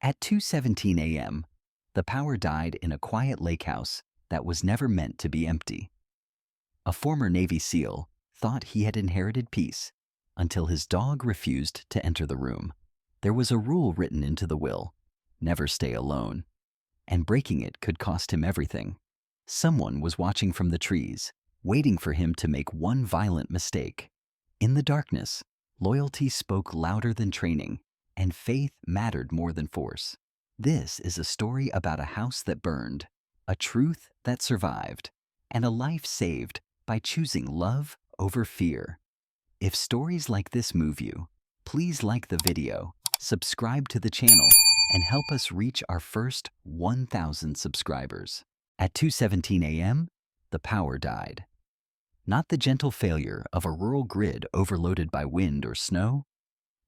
At 2:17 a.m., the power died in a quiet lake house that was never meant to be empty. A former Navy SEAL thought he had inherited peace until his dog refused to enter the room. There was a rule written into the will: never stay alone, and breaking it could cost him everything. Someone was watching from the trees, waiting for him to make one violent mistake. In the darkness, loyalty spoke louder than training, and faith mattered more than force. This is a story about a house that burned, a truth that survived, and a life saved by choosing love over fear. If stories like this move you, please like the video, subscribe to the channel, and help us reach our first 1,000 subscribers. At 2:17 a.m., the power died. Not the gentle failure of a rural grid overloaded by wind or snow,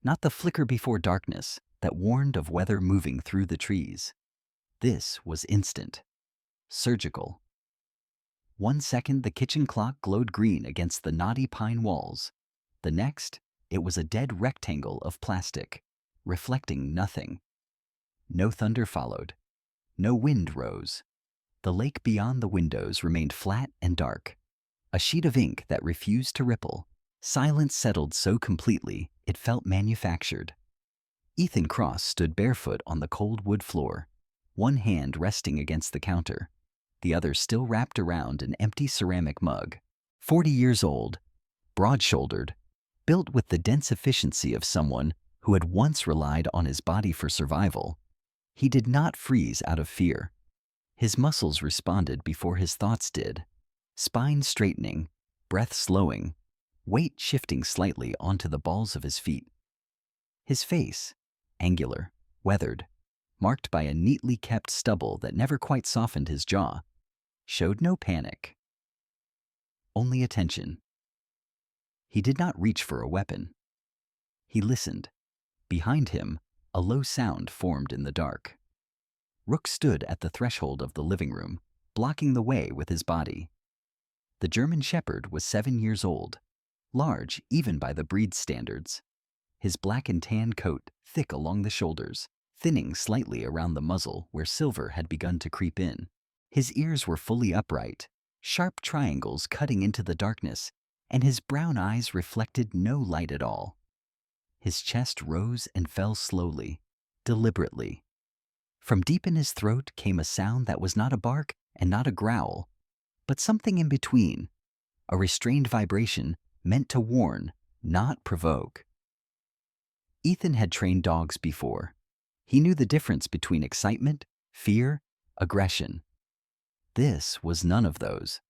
not the flicker before darkness that warned of weather moving through the trees. This was instant, surgical. 1 second, the kitchen clock glowed green against the knotty pine walls. The next, it was a dead rectangle of plastic, reflecting nothing. No thunder followed. No wind rose. The lake beyond the windows remained flat and dark, a sheet of ink that refused to ripple. Silence settled so completely it felt manufactured. Ethan Cross stood barefoot on the cold wood floor, one hand resting against the counter, the other still wrapped around an empty ceramic mug. 40 years old, broad-shouldered, built with the dense efficiency of someone who had once relied on his body for survival, he did not freeze out of fear. His muscles responded before his thoughts did, spine straightening, breath slowing, weight shifting slightly onto the balls of his feet. His face, angular, weathered, marked by a neatly kept stubble that never quite softened his jaw, showed no panic, only attention. He did not reach for a weapon. He listened. Behind him, a low sound formed in the dark. Rook stood at the threshold of the living room, blocking the way with his body. The German Shepherd was 7 years old, large even by the breed's standards. His black and tan coat thick along the shoulders, thinning slightly around the muzzle where silver had begun to creep in. His ears were fully upright, sharp triangles cutting into the darkness, and his brown eyes reflected no light at all. His chest rose and fell slowly, deliberately. From deep in his throat came a sound that was not a bark and not a growl, but something in between, a restrained vibration meant to warn, not provoke. Ethan had trained dogs before. He knew the difference between excitement, fear, aggression. This was none of those.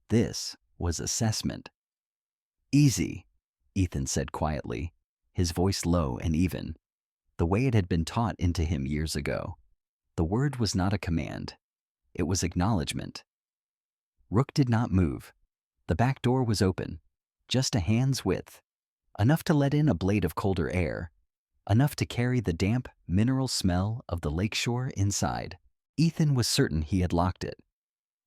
This was assessment. "Easy," Ethan said quietly, his voice low and even, the way it had been taught into him years ago. The word was not a command. It was acknowledgement. Rook did not move. The back door was open, just a hand's width, enough to let in a blade of colder air, enough to carry the damp, mineral smell of the lakeshore inside. Ethan was certain he had locked it.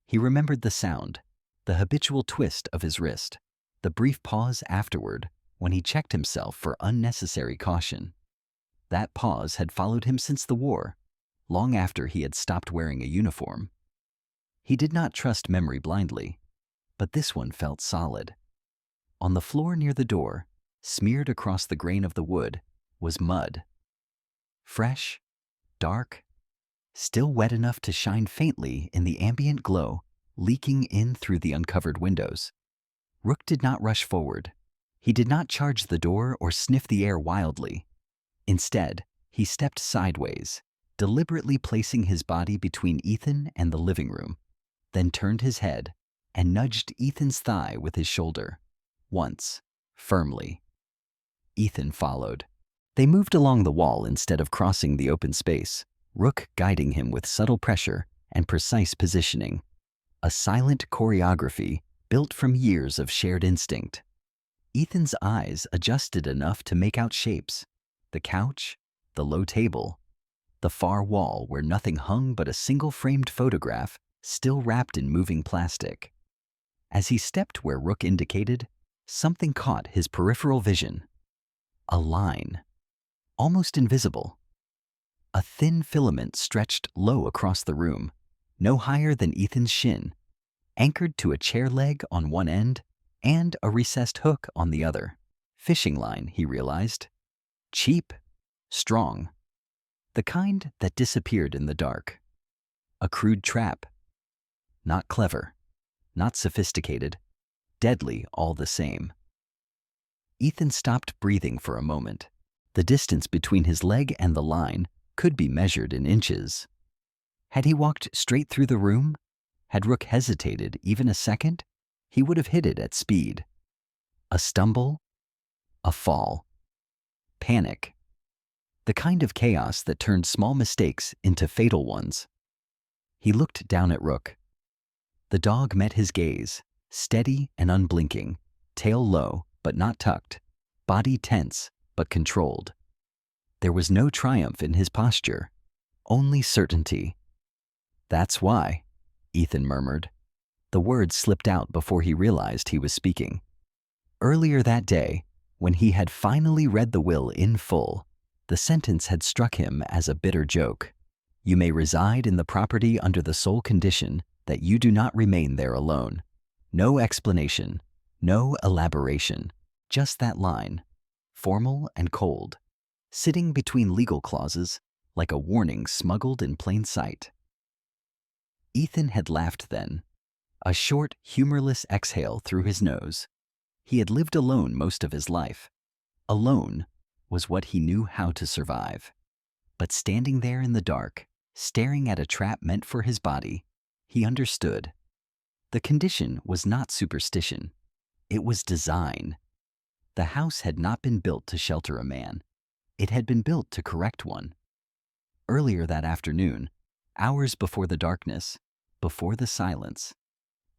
He remembered the sound, the habitual twist of his wrist, the brief pause afterward when he checked himself for unnecessary caution. That pause had followed him since the war, long after he had stopped wearing a uniform. He did not trust memory blindly, but this one felt solid. On the floor near the door, smeared across the grain of the wood, was mud. Fresh, dark, still wet enough to shine faintly in the ambient glow leaking in through the uncovered windows. Rook did not rush forward. He did not charge the door or sniff the air wildly. Instead, he stepped sideways, deliberately placing his body between Ethan and the living room, then turned his head and nudged Ethan's thigh with his shoulder. Once, firmly. Ethan followed. They moved along the wall instead of crossing the open space, Rook guiding him with subtle pressure and precise positioning. A silent choreography built from years of shared instinct. Ethan's eyes adjusted enough to make out shapes: the couch, the low table, the far wall where nothing hung but a single framed photograph still wrapped in moving plastic. As he stepped where Rook indicated, something caught his peripheral vision. A line, almost invisible. A thin filament stretched low across the room, no higher than Ethan's shin, anchored to a chair leg on one end and a recessed hook on the other. Fishing line, he realized. Cheap, strong, the kind that disappeared in the dark. A crude trap. Not clever, not sophisticated, deadly all the same. Ethan stopped breathing for a moment. The distance between his leg and the line could be measured in inches. Had he walked straight through the room? Had Rook hesitated even a second? He would have hit it at speed. A stumble, a fall, panic. The kind of chaos that turned small mistakes into fatal ones. He looked down at Rook. The dog met his gaze, steady and unblinking, tail low but not tucked, body tense but controlled. There was no triumph in his posture, only certainty. "That's why," Ethan murmured. The words slipped out before he realized he was speaking. Earlier that day, when he had finally read the will in full, the sentence had struck him as a bitter joke. You may reside in the property under the sole condition that you do not remain there alone. No explanation, no elaboration, just that line, formal and cold, sitting between legal clauses like a warning smuggled in plain sight. Ethan had laughed then, a short, humorless exhale through his nose. He had lived alone most of his life. Alone was what he knew how to survive. But standing there in the dark, staring at a trap meant for his body, he understood. The condition was not superstition. It was design. The house had not been built to shelter a man. It had been built to correct one. Earlier that afternoon, hours before the darkness, before the silence,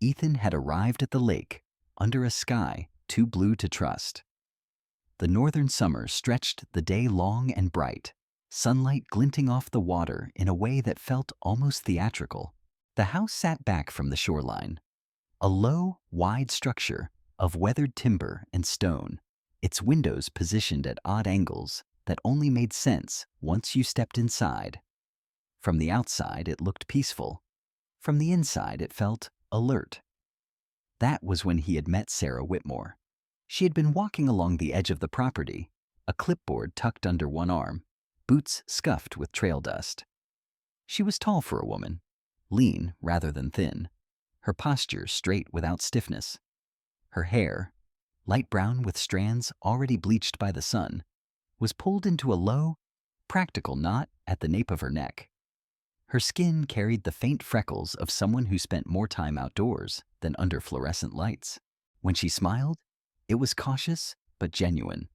Ethan had arrived at the lake under a sky too blue to trust. The northern summer stretched the day long and bright, sunlight glinting off the water in a way that felt almost theatrical. The house sat back from the shoreline, a low, wide structure of weathered timber and stone, its windows positioned at odd angles that only made sense once you stepped inside. From the outside, it looked peaceful. From the inside, it felt alert. That was when he had met Sarah Whitmore. She had been walking along the edge of the property, a clipboard tucked under one arm, boots scuffed with trail dust. She was tall for a woman, lean rather than thin, her posture straight without stiffness. Her hair, light brown with strands already bleached by the sun, was pulled into a low, practical knot at the nape of her neck. Her skin carried the faint freckles of someone who spent more time outdoors than under fluorescent lights. When she smiled, it was cautious but genuine,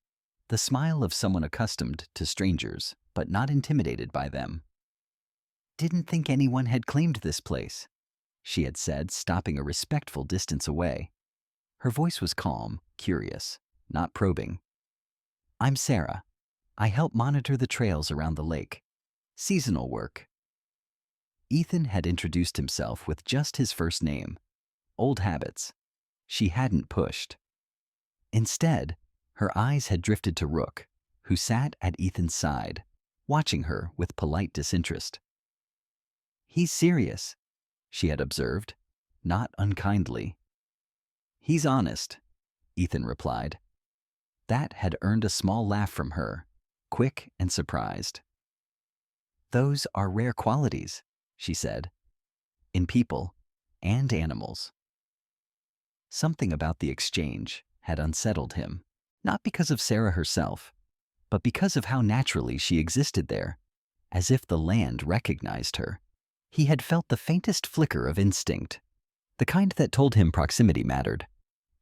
the smile of someone accustomed to strangers but not intimidated by them. "Didn't think anyone had claimed this place," she had said, stopping a respectful distance away. Her voice was calm, curious, not probing. "I'm Sarah. I help monitor the trails around the lake. Seasonal work." Ethan had introduced himself with just his first name. Old habits. She hadn't pushed. Instead, her eyes had drifted to Rook, who sat at Ethan's side, watching her with polite disinterest. "He's serious," she had observed, not unkindly. "He's honest," Ethan replied. That had earned a small laugh from her, quick and surprised. "Those are rare qualities," she said, "in people and animals." Something about the exchange had unsettled him, not because of Sarah herself, but because of how naturally she existed there, as if the land recognized her. He had felt the faintest flicker of instinct, the kind that told him proximity mattered.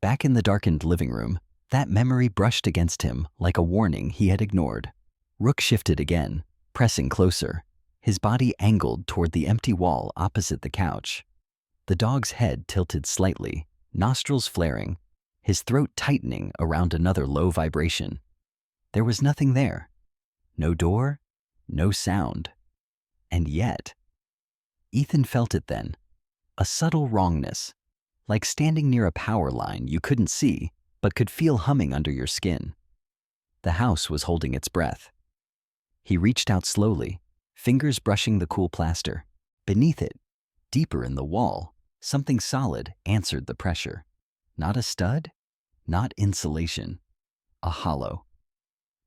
Back in the darkened living room, that memory brushed against him like a warning he had ignored. Rook shifted again, pressing closer, his body angled toward the empty wall opposite the couch. The dog's head tilted slightly, nostrils flaring, his throat tightening around another low vibration. There was nothing there. No door, no sound. And yet, Ethan felt it then, a subtle wrongness, like standing near a power line you couldn't see but could feel humming under your skin. The house was holding its breath. He reached out slowly, fingers brushing the cool plaster. Beneath it, deeper in the wall, something solid answered the pressure. Not a stud, not insulation, a hollow.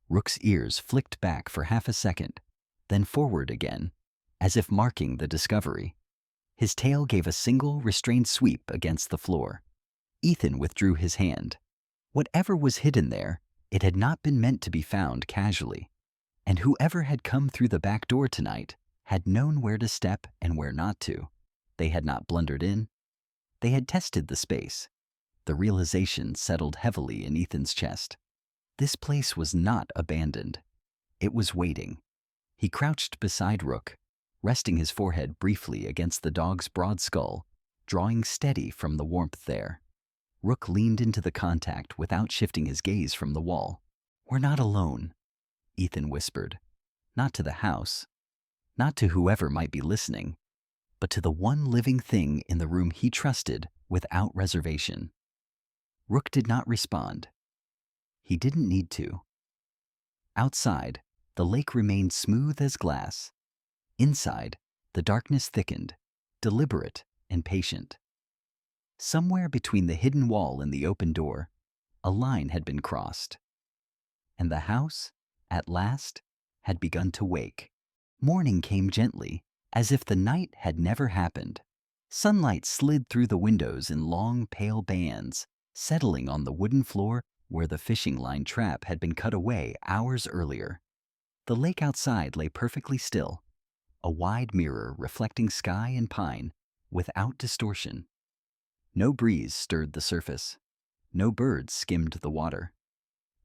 Rook's ears flicked back for half a second, then forward again, as if marking the discovery. His tail gave a single, restrained sweep against the floor. Ethan withdrew his hand. Whatever was hidden there, it had not been meant to be found casually. And whoever had come through the back door tonight had known where to step and where not to. They had not blundered in. They had tested the space. The realization settled heavily in Ethan's chest. This place was not abandoned. It was waiting. He crouched beside Rook, resting his forehead briefly against the dog's broad skull, drawing steady from the warmth there. Rook leaned into the contact without shifting his gaze from the wall. "We're not alone," Ethan whispered. Not to the house, not to whoever might be listening, but to the one living thing in the room he trusted without reservation. Rook did not respond. He didn't need to. Outside, the lake remained smooth as glass. Inside, the darkness thickened, deliberate and patient. Somewhere between the hidden wall and the open door, a line had been crossed. And the house, at last, had begun to wake. Morning came gently, as if the night had never happened. Sunlight slid through the windows in long, pale bands, settling on the wooden floor where the fishing line trap had been cut away hours earlier. The lake outside lay perfectly still, a wide mirror reflecting sky and pine without distortion. No breeze stirred the surface. No birds skimmed the water.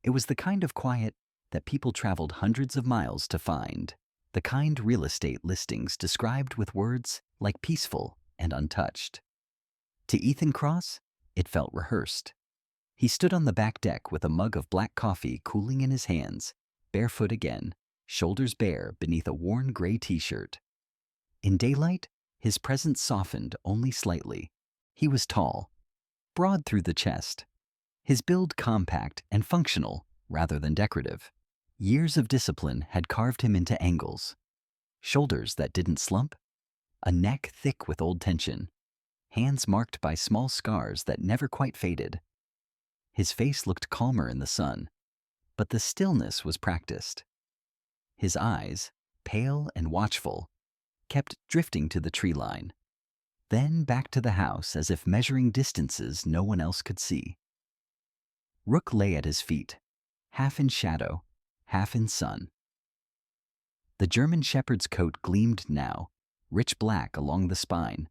It was the kind of quiet that people traveled hundreds of miles to find, the kind real estate listings described with words like peaceful and untouched. To Ethan Cross, it felt rehearsed. He stood on the back deck with a mug of black coffee cooling in his hands, barefoot again, shoulders bare beneath a worn gray t-shirt. In daylight, his presence softened only slightly. He was tall, broad through the chest, his build compact and functional rather than decorative. Years of discipline had carved him into angles. Shoulders that didn't slump, a neck thick with old tension, hands marked by small scars that never quite faded. His face looked calmer in the sun, but the stillness was practiced. His eyes, pale and watchful, kept drifting to the tree line, then back to the house as if measuring distances no one else could see. Rook lay at his feet, half in shadow, half in sun. The German shepherd's coat gleamed now, rich black along the spine,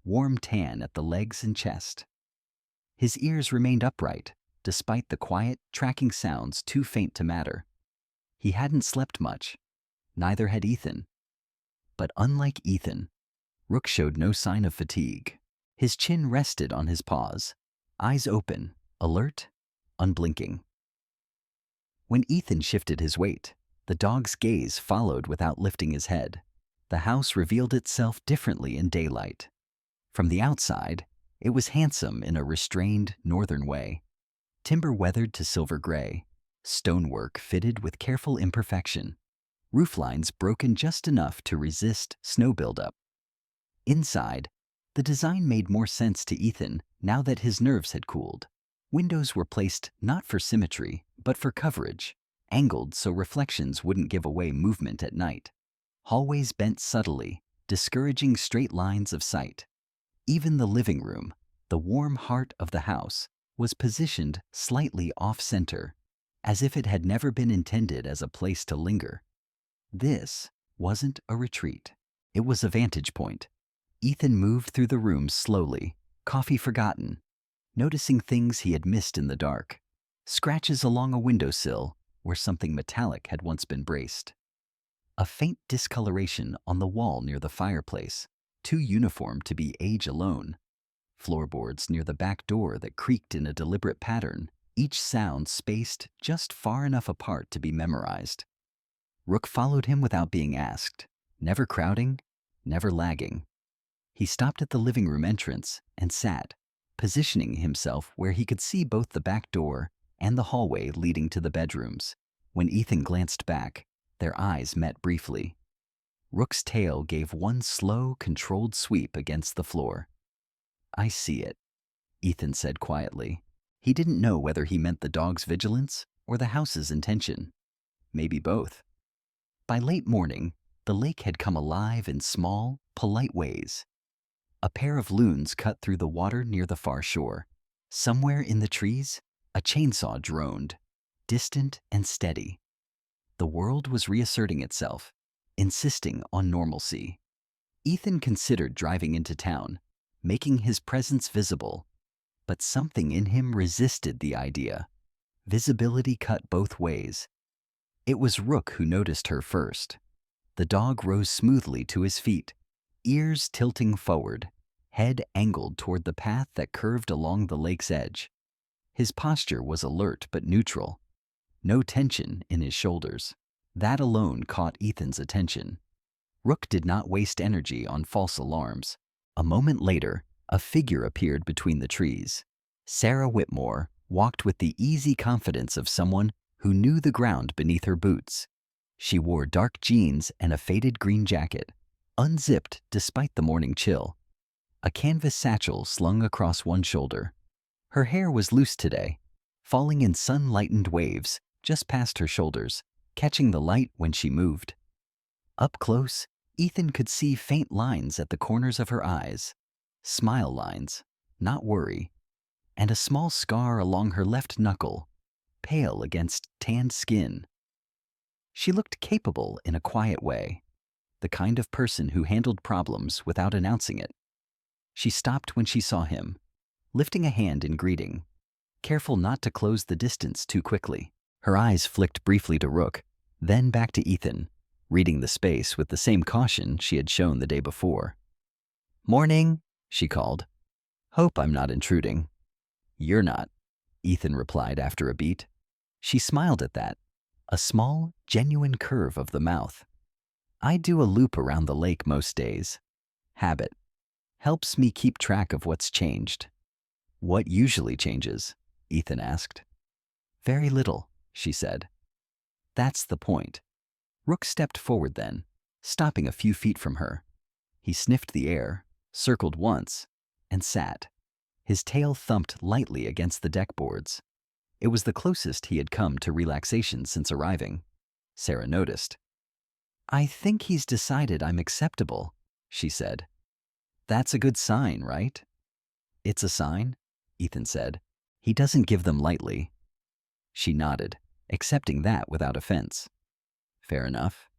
warm tan at the legs and chest. His ears remained upright, despite the quiet, tracking sounds too faint to matter. He hadn't slept much, neither had Ethan. But unlike Ethan, Rook showed no sign of fatigue. His chin rested on his paws, eyes open, alert, unblinking. When Ethan shifted his weight, the dog's gaze followed without lifting his head. The house revealed itself differently in daylight. From the outside, it was handsome in a restrained northern way. Timber weathered to silver gray, stonework fitted with careful imperfection, rooflines broken just enough to resist snow buildup. Inside, the design made more sense to Ethan now that his nerves had cooled. Windows were placed not for symmetry, but for coverage, angled so reflections wouldn't give away movement at night. Hallways bent subtly, discouraging straight lines of sight. Even the living room, the warm heart of the house, was positioned slightly off-center, as if it had never been intended as a place to linger. This wasn't a retreat. It was a vantage point. Ethan moved through the room slowly, coffee forgotten, noticing things he had missed in the dark. Scratches along a windowsill where something metallic had once been braced. A faint discoloration on the wall near the fireplace, too uniform to be age alone. Floorboards near the back door that creaked in a deliberate pattern, each sound spaced just far enough apart to be memorized. Rook followed him without being asked, never crowding, never lagging. He stopped at the living room entrance and sat, positioning himself where he could see both the back door and the hallway leading to the bedrooms. When Ethan glanced back, their eyes met briefly. Rook's tail gave one slow, controlled sweep against the floor. "I see it," Ethan said quietly. He didn't know whether he meant the dog's vigilance or the house's intention. Maybe both. By late morning, the lake had come alive in small, polite ways. A pair of loons cut through the water near the far shore. Somewhere in the trees, a chainsaw droned, distant and steady. The world was reasserting itself, insisting on normalcy. Ethan considered driving into town, making his presence visible, but something in him resisted the idea. Visibility cut both ways. It was Rook who noticed her first. The dog rose smoothly to his feet, ears tilting forward, head angled toward the path that curved along the lake's edge. His posture was alert but neutral. No tension in his shoulders. That alone caught Ethan's attention. Rook did not waste energy on false alarms. A moment later, a figure appeared between the trees. Sarah Whitmore walked with the easy confidence of someone who knew the ground beneath her boots. She wore dark jeans and a faded green jacket, unzipped despite the morning chill. A canvas satchel slung across one shoulder. Her hair was loose today, falling in sun-lightened waves just past her shoulders, catching the light when she moved. Up close, Ethan could see faint lines at the corners of her eyes. Smile lines, not worry. And a small scar along her left knuckle, pale against tanned skin. She looked capable in a quiet way, the kind of person who handled problems without announcing it. She stopped when she saw him, lifting a hand in greeting, careful not to close the distance too quickly. Her eyes flicked briefly to Rook, then back to Ethan, reading the space with the same caution she had shown the day before. "Morning," she called. "Hope I'm not intruding." "You're not," Ethan replied after a beat. She smiled at that, a small, genuine curve of the mouth. "I do a loop around the lake most days. Habit. Helps me keep track of what's changed." "What usually changes?" Ethan asked. "Very little," she said. "That's the point." Rook stepped forward then, stopping a few feet from her. He sniffed the air, circled once, and sat. His tail thumped lightly against the deck boards. It was the closest he had come to relaxation since arriving. Sarah noticed. "I think he's decided I'm acceptable," she said. "That's a good sign, right?" "It's a sign," Ethan said. "He doesn't give them lightly." She nodded, accepting that without offense. Fair enough.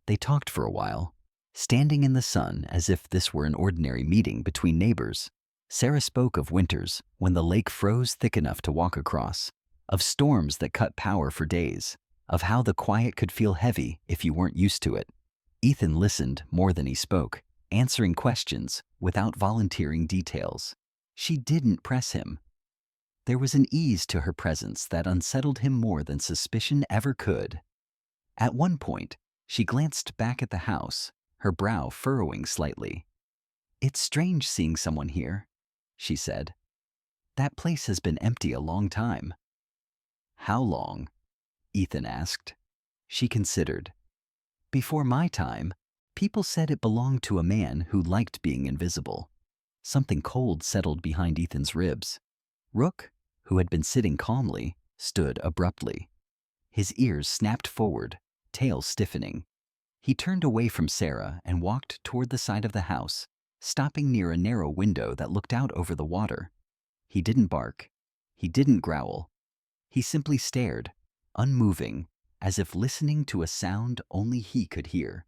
They talked for a while, standing in the sun as if this were an ordinary meeting between neighbors. Sarah spoke of winters when the lake froze thick enough to walk across, of storms that cut power for days, of how the quiet could feel heavy if you weren't used to it. Ethan listened more than he spoke, answering questions without volunteering details. She didn't press him. There was an ease to her presence that unsettled him more than suspicion ever could. At one point, she glanced back at the house, her brow furrowing slightly. "It's strange seeing someone here," she said. "That place has been empty a long time." "How long?" Ethan asked. She considered. "Before my time, people said it belonged to a man who liked being invisible." Something cold settled behind Ethan's ribs. Rook, who had been sitting calmly, stood abruptly. His ears snapped forward, tail stiffening. He turned away from Sarah and walked toward the side of the house, stopping near a narrow window that looked out over the water. He didn't bark. He didn't growl. He simply stared, unmoving, as if listening to a sound only he could hear.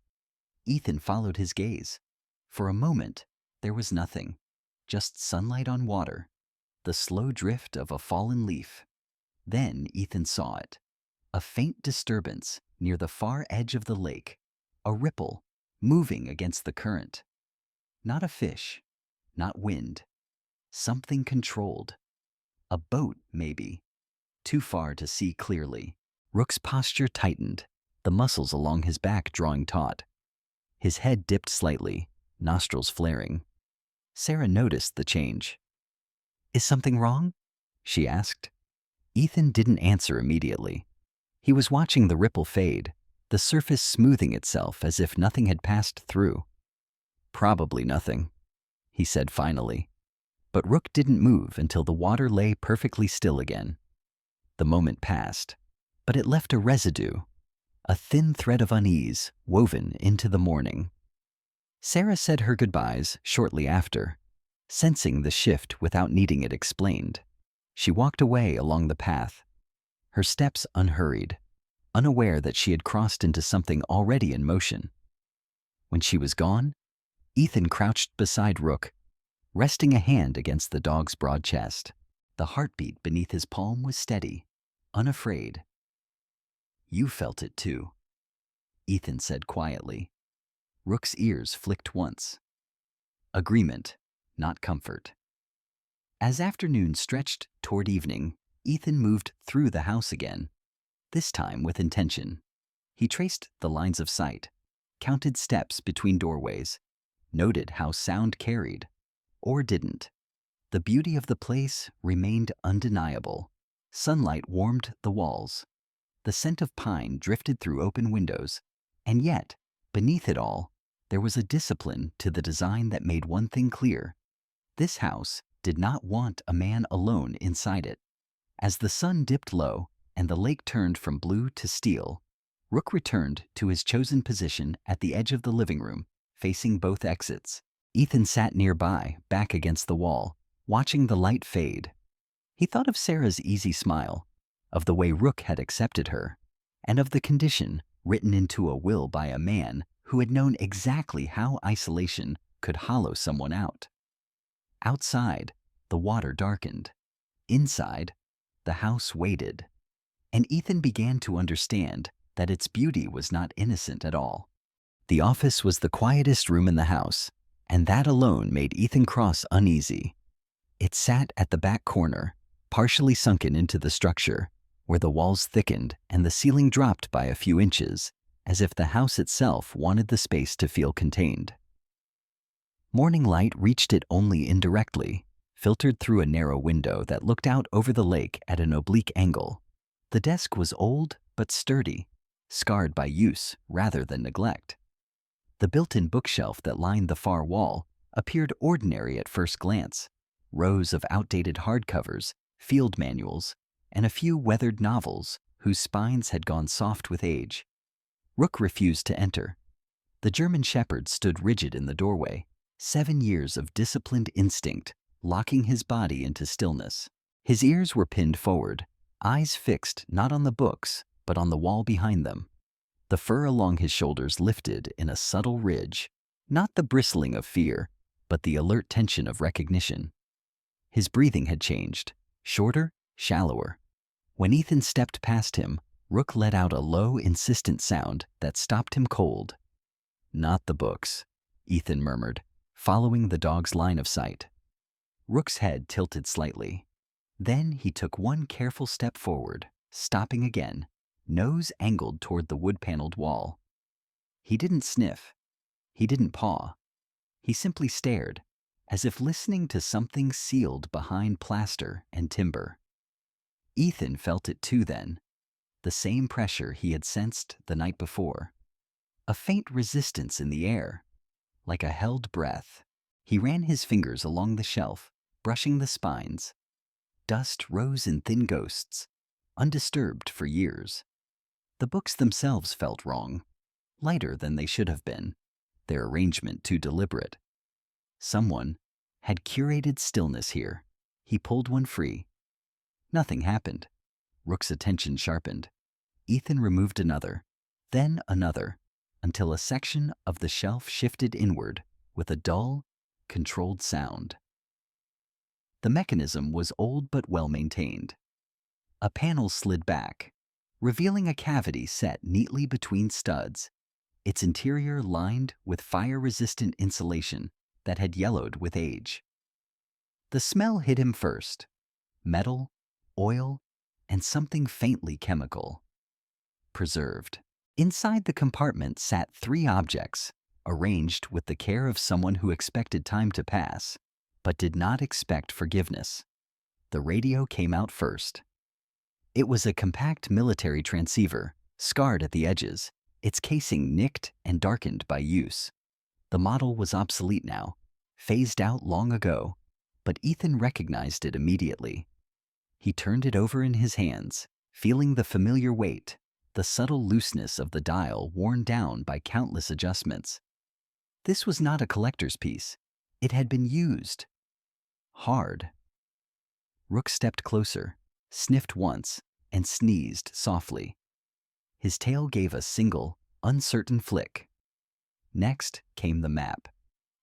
Ethan followed his gaze. For a moment, there was nothing, just sunlight on water, the slow drift of a fallen leaf. Then Ethan saw it, a faint disturbance near the far edge of the lake, a ripple moving against the current. Not a fish, not wind, something controlled. A boat, maybe. Too far to see clearly. Rook's posture tightened, the muscles along his back drawing taut. His head dipped slightly, nostrils flaring. Sarah noticed the change. "Is something wrong?" she asked. Ethan didn't answer immediately. He was watching the ripple fade, the surface smoothing itself as if nothing had passed through. "Probably nothing," he said finally. But Rook didn't move until the water lay perfectly still again. The moment passed, but it left a residue, a thin thread of unease woven into the morning. Sarah said her goodbyes shortly after, sensing the shift without needing it explained. She walked away along the path, her steps unhurried, unaware that she had crossed into something already in motion. When she was gone, Ethan crouched beside Rook, resting a hand against the dog's broad chest. The heartbeat beneath his palm was steady, unafraid. "You felt it too," Ethan said quietly. Rook's ears flicked once. Agreement, not comfort. As afternoon stretched toward evening, Ethan moved through the house again, this time with intention. He traced the lines of sight, counted steps between doorways, noted how sound carried, or didn't. The beauty of the place remained undeniable. Sunlight warmed the walls. The scent of pine drifted through open windows, and yet, beneath it all, there was a discipline to the design that made one thing clear. This house did not want a man alone inside it. As the sun dipped low and the lake turned from blue to steel, Rook returned to his chosen position at the edge of the living room, facing both exits. Ethan sat nearby, back against the wall, watching the light fade. He thought of Sarah's easy smile, of the way Rook had accepted her, and of the condition written into a will by a man who had known exactly how isolation could hollow someone out. Outside, the water darkened. Inside, the house waited. And Ethan began to understand that its beauty was not innocent at all. The office was the quietest room in the house, and that alone made Ethan Cross uneasy. It sat at the back corner, partially sunken into the structure, where the walls thickened and the ceiling dropped by a few inches, as if the house itself wanted the space to feel contained. Morning light reached it only indirectly, filtered through a narrow window that looked out over the lake at an oblique angle. The desk was old but sturdy, scarred by use rather than neglect. The built-in bookshelf that lined the far wall appeared ordinary at first glance. Rows of outdated hardcovers, field manuals, and a few weathered novels whose spines had gone soft with age. Rook refused to enter. The German shepherd stood rigid in the doorway, 7 years of disciplined instinct locking his body into stillness. His ears were pinned forward, eyes fixed not on the books, but on the wall behind them. The fur along his shoulders lifted in a subtle ridge, not the bristling of fear, but the alert tension of recognition. His breathing had changed, shorter, shallower. When Ethan stepped past him, Rook let out a low, insistent sound that stopped him cold. "Not the books," Ethan murmured, following the dog's line of sight. Rook's head tilted slightly. Then he took one careful step forward, stopping again, nose angled toward the wood-paneled wall. He didn't sniff. He didn't paw. He simply stared, as if listening to something sealed behind plaster and timber. Ethan felt it too then, the same pressure he had sensed the night before. A faint resistance in the air, like a held breath. He ran his fingers along the shelf, brushing the spines. Dust rose in thin ghosts, undisturbed for years. The books themselves felt wrong, lighter than they should have been, their arrangement too deliberate. Someone had curated stillness here. He pulled one free. Nothing happened. Rook's attention sharpened. Ethan removed another, then another, until a section of the shelf shifted inward with a dull, controlled sound. The mechanism was old but well-maintained. A panel slid back, revealing a cavity set neatly between studs, its interior lined with fire-resistant insulation that had yellowed with age. The smell hit him first: metal, oil, and something faintly chemical. Preserved. Inside the compartment sat 3 objects, arranged with the care of someone who expected time to pass, but did not expect forgiveness. The radio came out first. It was a compact military transceiver, scarred at the edges, its casing nicked and darkened by use. The model was obsolete now, phased out long ago, but Ethan recognized it immediately. He turned it over in his hands, feeling the familiar weight, the subtle looseness of the dial worn down by countless adjustments. This was not a collector's piece. It had been used. Hard. Rook stepped closer, sniffed once, and sneezed softly. His tail gave a single, uncertain flick. Next came the map.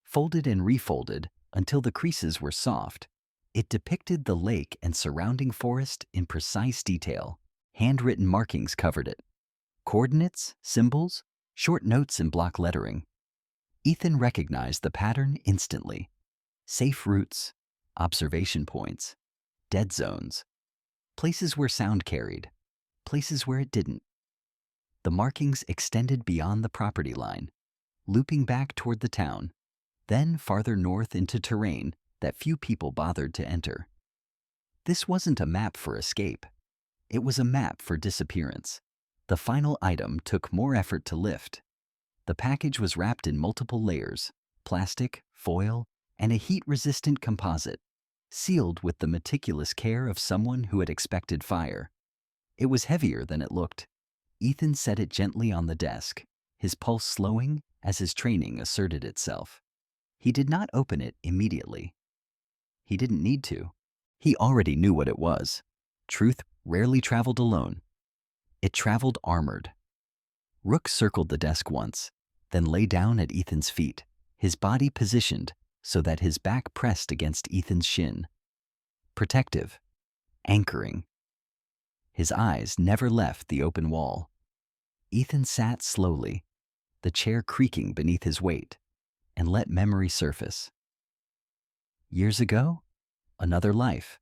Folded and refolded until the creases were soft, it depicted the lake and surrounding forest in precise detail. Handwritten markings covered it. Coordinates, symbols, short notes in block lettering. Ethan recognized the pattern instantly. Safe routes, observation points, dead zones, places where sound carried, places where it didn't. The markings extended beyond the property line, looping back toward the town, then farther north into terrain that few people bothered to enter. This wasn't a map for escape. It was a map for disappearance. The final item took more effort to lift. The package was wrapped in multiple layers, plastic, foil, and a heat-resistant composite, sealed with the meticulous care of someone who had expected fire. It was heavier than it looked. Ethan set it gently on the desk, his pulse slowing as his training asserted itself. He did not open it immediately. He didn't need to. He already knew what it was. Truth rarely traveled alone. It traveled armored. Rook circled the desk once, then lay down at Ethan's feet, his body positioned so that his back pressed against Ethan's shin. Protective, anchoring. His eyes never left the open wall. Ethan sat slowly, the chair creaking beneath his weight, and let memory surface. Years ago, another life,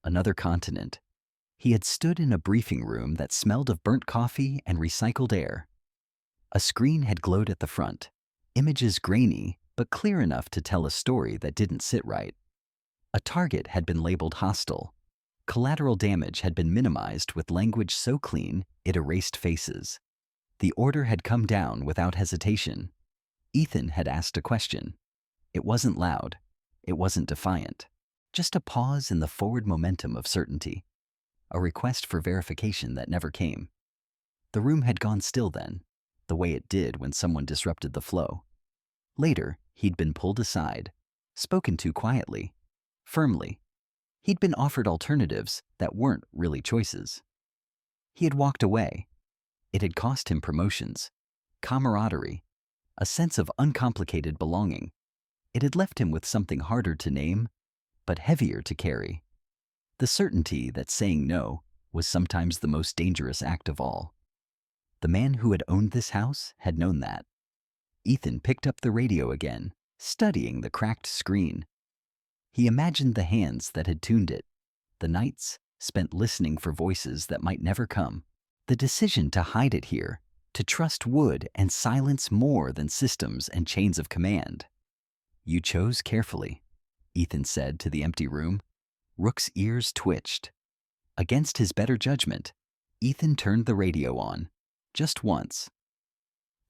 another continent. He had stood in a briefing room that smelled of burnt coffee and recycled air. A screen had glowed at the front, images grainy but clear enough to tell a story that didn't sit right. A target had been labeled hostile. Collateral damage had been minimized with language so clean it erased faces. The order had come down without hesitation. Ethan had asked a question. It wasn't loud. It wasn't defiant. Just a pause in the forward momentum of certainty. A request for verification that never came. The room had gone still then, the way it did when someone disrupted the flow. Later, he'd been pulled aside, spoken to quietly, firmly. He'd been offered alternatives that weren't really choices. He had walked away. It had cost him promotions, camaraderie, a sense of uncomplicated belonging. It had left him with something harder to name, but heavier to carry. The certainty that saying no was sometimes the most dangerous act of all. The man who had owned this house had known that. Ethan picked up the radio again, studying the cracked screen. He imagined the hands that had tuned it, the nights spent listening for voices that might never come, the decision to hide it here, to trust wood and silence more than systems and chains of command. "You chose carefully," Ethan said to the empty room. Rook's ears twitched. Against his better judgment, Ethan turned the radio on, just once.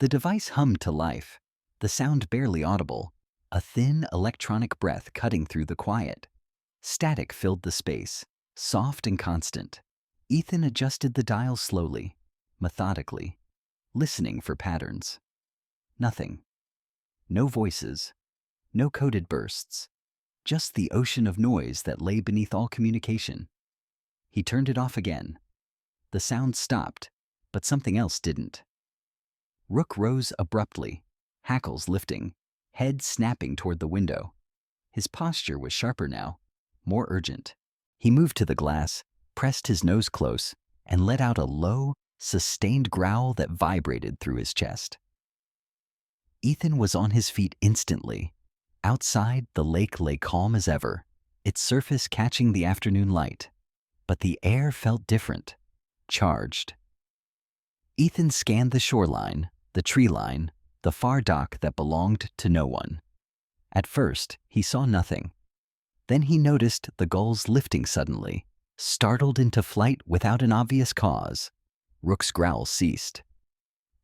The device hummed to life, the sound barely audible, a thin electronic breath cutting through the quiet. Static filled the space, soft and constant. Ethan adjusted the dial slowly, methodically, listening for patterns. Nothing. No voices, no coded bursts. Just the ocean of noise that lay beneath all communication. He turned it off again. The sound stopped, but something else didn't. Rook rose abruptly, hackles lifting, head snapping toward the window. His posture was sharper now, more urgent. He moved to the glass, pressed his nose close, and let out a low, sustained growl that vibrated through his chest. Ethan was on his feet instantly. Outside, the lake lay calm as ever, its surface catching the afternoon light. But the air felt different, charged. Ethan scanned the shoreline, the tree line, the far dock that belonged to no one. At first, he saw nothing. Then he noticed the gulls lifting suddenly, startled into flight without an obvious cause. Rook's growl ceased.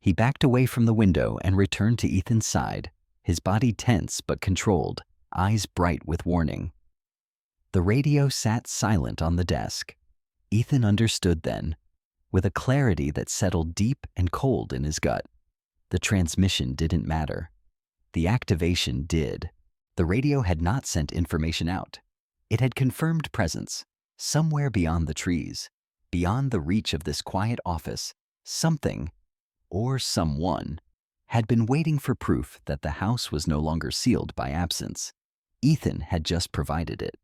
He backed away from the window and returned to Ethan's side, his body tense but controlled, eyes bright with warning. The radio sat silent on the desk. Ethan understood then, with a clarity that settled deep and cold in his gut. The transmission didn't matter. The activation did. The radio had not sent information out. It had confirmed presence, somewhere beyond the trees, beyond the reach of this quiet office. Something, or someone, had been waiting for proof that the house was no longer sealed by absence. Ethan had just provided it.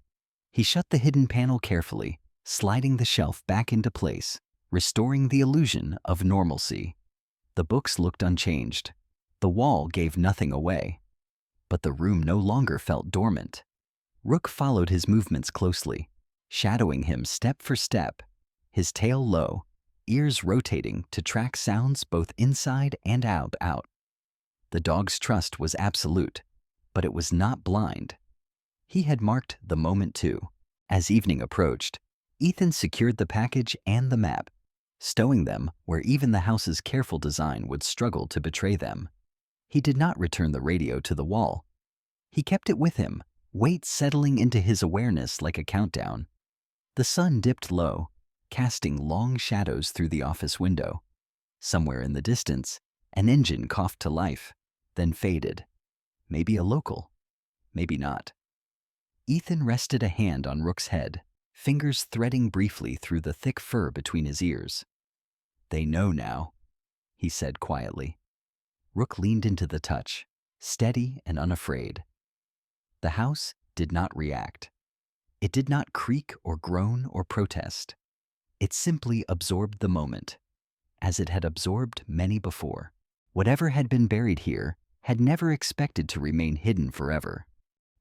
He shut the hidden panel carefully, sliding the shelf back into place, restoring the illusion of normalcy. The books looked unchanged. The wall gave nothing away. But the room no longer felt dormant. Rook followed his movements closely, shadowing him step for step, his tail low, ears rotating to track sounds both inside and out. The dog's trust was absolute, but it was not blind. He had marked the moment too. As evening approached, Ethan secured the package and the map, stowing them where even the house's careful design would struggle to betray them. He did not return the radio to the wall. He kept it with him, weight settling into his awareness like a countdown. The sun dipped low, casting long shadows through the office window. Somewhere in the distance, an engine coughed to life, then faded. Maybe a local, maybe not. Ethan rested a hand on Rook's head, fingers threading briefly through the thick fur between his ears. "They know now," he said quietly. Rook leaned into the touch, steady and unafraid. The house did not react. It did not creak or groan or protest. It simply absorbed the moment, as it had absorbed many before. Whatever had been buried here had never expected to remain hidden forever.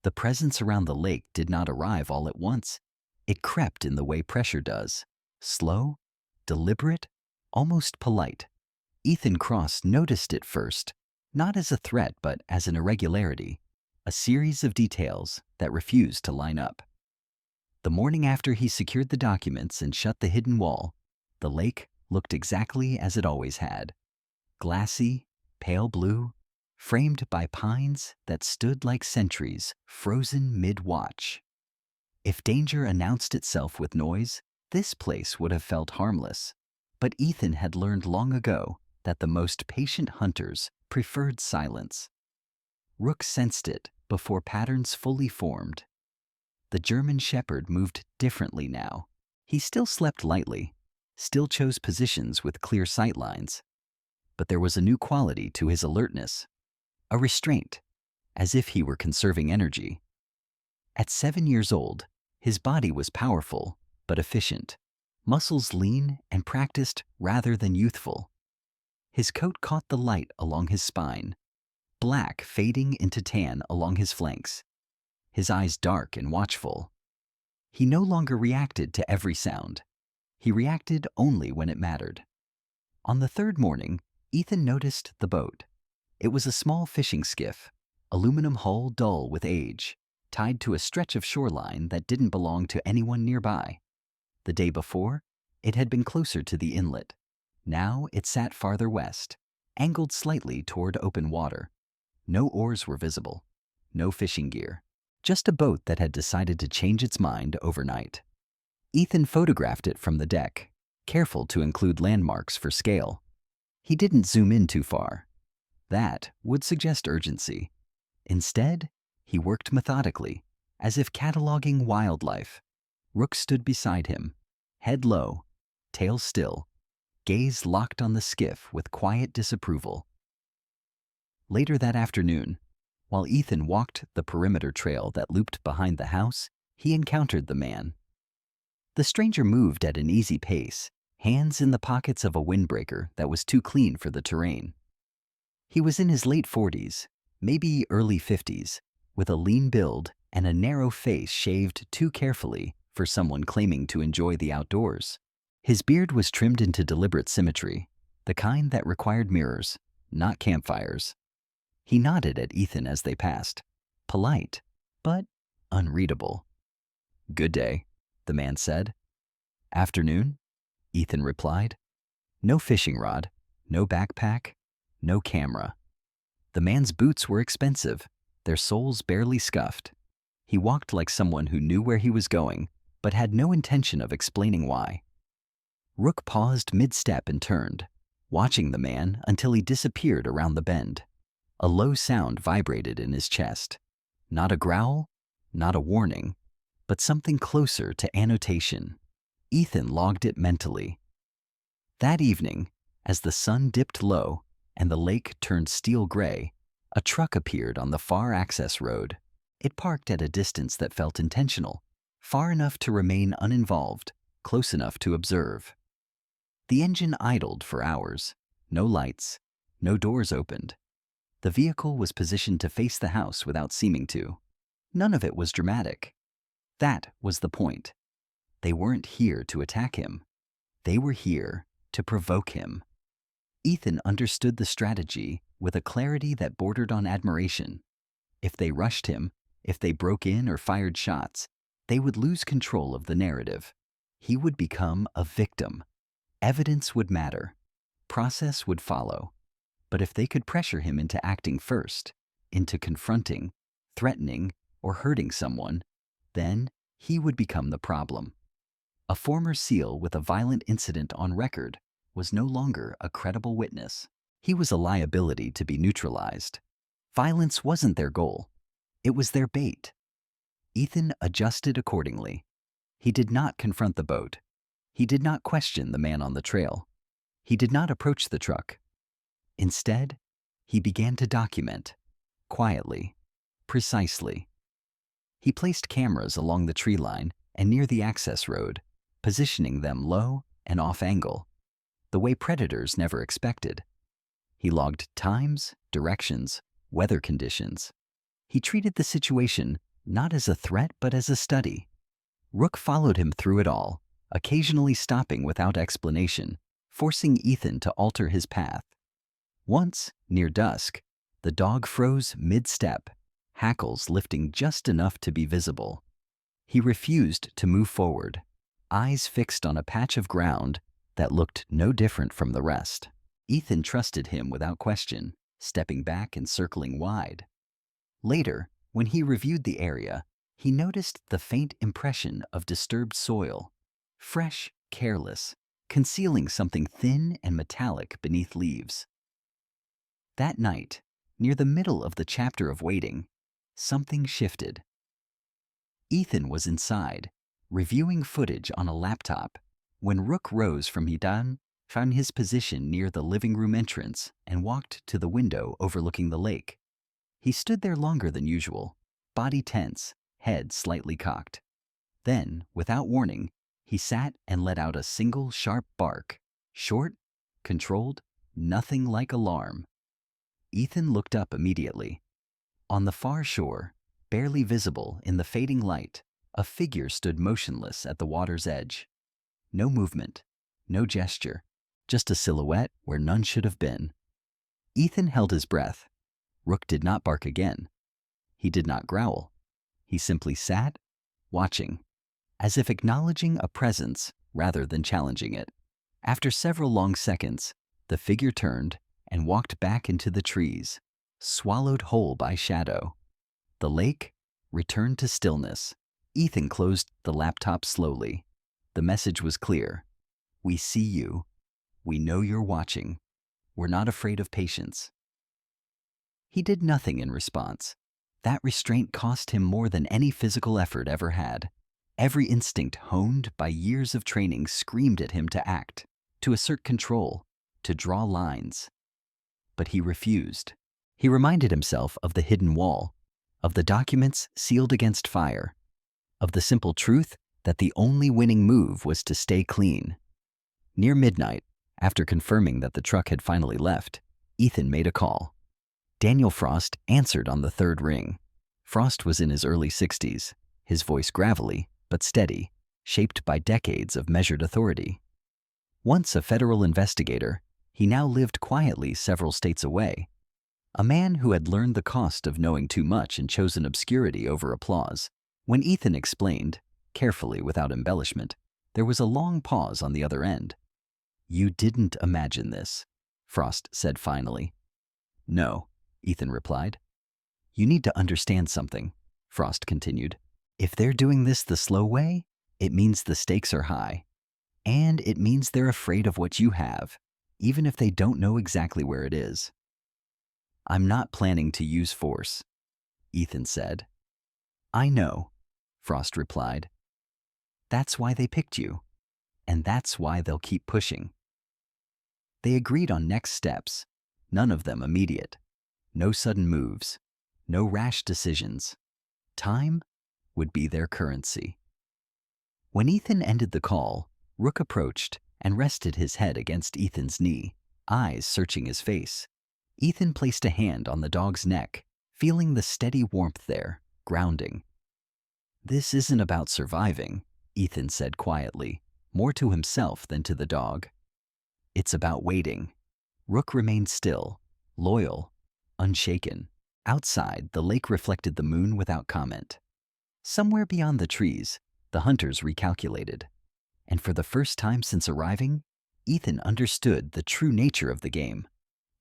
The presence around the lake did not arrive all at once. It crept in the way pressure does, slow, deliberate, almost polite. Ethan Cross noticed it first, not as a threat but as an irregularity, a series of details that refused to line up. The morning after he secured the documents and shut the hidden wall, the lake looked exactly as it always had. Glassy, pale blue, framed by pines that stood like sentries, frozen mid-watch. If danger announced itself with noise, this place would have felt harmless. But Ethan had learned long ago that the most patient hunters preferred silence. Rook sensed it before patterns fully formed. The German shepherd moved differently now. He still slept lightly, still chose positions with clear sight lines. But there was a new quality to his alertness, a restraint, as if he were conserving energy. At 7 years old, his body was powerful but efficient, muscles lean and practiced rather than youthful. His coat caught the light along his spine, black fading into tan along his flanks, his eyes dark and watchful. He no longer reacted to every sound. He reacted only when it mattered. On the third morning, Ethan noticed the boat. It was a small fishing skiff, aluminum hull dull with age, tied to a stretch of shoreline that didn't belong to anyone nearby. The day before, it had been closer to the inlet. Now it sat farther west, angled slightly toward open water. No oars were visible, no fishing gear, just a boat that had decided to change its mind overnight. Ethan photographed it from the deck, careful to include landmarks for scale. He didn't zoom in too far. That would suggest urgency. Instead, he worked methodically, as if cataloging wildlife. Rook stood beside him, head low, tail still, gaze locked on the skiff with quiet disapproval. Later that afternoon, while Ethan walked the perimeter trail that looped behind the house, he encountered the man. The stranger moved at an easy pace, hands in the pockets of a windbreaker that was too clean for the terrain. He was in his late 40s, maybe early 50s, with a lean build and a narrow face shaved too carefully for someone claiming to enjoy the outdoors. His beard was trimmed into deliberate symmetry, the kind that required mirrors, not campfires. He nodded at Ethan as they passed, polite, but unreadable. "Good day," the man said. "Afternoon," Ethan replied. No fishing rod, no backpack, no camera. The man's boots were expensive, their soles barely scuffed. He walked like someone who knew where he was going, but had no intention of explaining why. Rook paused mid-step and turned, watching the man until he disappeared around the bend. A low sound vibrated in his chest. Not a growl, not a warning, but something closer to annotation. Ethan logged it mentally. That evening, as the sun dipped low and the lake turned steel gray, a truck appeared on the far access road. It parked at a distance that felt intentional, far enough to remain uninvolved, close enough to observe. The engine idled for hours. No lights, no doors opened. The vehicle was positioned to face the house without seeming to. None of it was dramatic. That was the point. They weren't here to attack him. They were here to provoke him. Ethan understood the strategy with a clarity that bordered on admiration. If they rushed him, if they broke in or fired shots, they would lose control of the narrative. He would become a victim. Evidence would matter. Process would follow. But if they could pressure him into acting first, into confronting, threatening, or hurting someone, then he would become the problem. A former SEAL with a violent incident on record was no longer a credible witness. He was a liability to be neutralized. Violence wasn't their goal. It was their bait. Ethan adjusted accordingly. He did not confront the boat. He did not question the man on the trail. He did not approach the truck. Instead, he began to document, quietly, precisely. He placed cameras along the tree line and near the access road, positioning them low and off-angle, the way predators never expected. He logged times, directions, weather conditions. He treated the situation not as a threat but as a study. Rook followed him through it all, occasionally stopping without explanation, forcing Ethan to alter his path. Once, near dusk, the dog froze mid-step, hackles lifting just enough to be visible. He refused to move forward, eyes fixed on a patch of ground that looked no different from the rest. Ethan trusted him without question, stepping back and circling wide. Later, when he reviewed the area, he noticed the faint impression of disturbed soil, fresh, careless, concealing something thin and metallic beneath leaves. That night, near the middle of the chapter of waiting, something shifted. Ethan was inside, reviewing footage on a laptop, when Rook rose from Hidan, found his position near the living room entrance, and walked to the window overlooking the lake. He stood there longer than usual, body tense, head slightly cocked. Then, without warning, he sat and let out a single sharp bark, short, controlled, nothing like alarm. Ethan looked up immediately. On the far shore, barely visible in the fading light, a figure stood motionless at the water's edge. No movement, no gesture, just a silhouette where none should have been. Ethan held his breath. Rook did not bark again. He did not growl. He simply sat, watching, as if acknowledging a presence rather than challenging it. After several long seconds, the figure turned and walked back into the trees, swallowed whole by shadow. The lake returned to stillness. Ethan closed the laptop slowly. The message was clear. We see you. We know you're watching. We're not afraid of patience. He did nothing in response. That restraint cost him more than any physical effort ever had. Every instinct honed by years of training screamed at him to act, to assert control, to draw lines. But he refused. He reminded himself of the hidden wall, of the documents sealed against fire, of the simple truth that the only winning move was to stay clean. Near midnight, after confirming that the truck had finally left, Ethan made a call. Daniel Frost answered on the third ring. Frost was in his early 60s, his voice gravelly but steady, shaped by decades of measured authority. Once a federal investigator, he now lived quietly several states away. A man who had learned the cost of knowing too much and chosen obscurity over applause. When Ethan explained, carefully without embellishment, there was a long pause on the other end. You didn't imagine this, Frost said finally. No, Ethan replied. You need to understand something, Frost continued. If they're doing this the slow way, it means the stakes are high. And it means they're afraid of what you have, even if they don't know exactly where it is. I'm not planning to use force, Ethan said. I know, Frost replied. That's why they picked you, and that's why they'll keep pushing. They agreed on next steps, none of them immediate. No sudden moves, no rash decisions. Time would be their currency. When Ethan ended the call, Rook approached and rested his head against Ethan's knee, eyes searching his face. Ethan placed a hand on the dog's neck, feeling the steady warmth there, grounding. This isn't about surviving, Ethan said quietly, more to himself than to the dog. It's about waiting. Rook remained still, loyal, unshaken. Outside, the lake reflected the moon without comment. Somewhere beyond the trees, the hunters recalculated. And for the first time since arriving, Ethan understood the true nature of the game.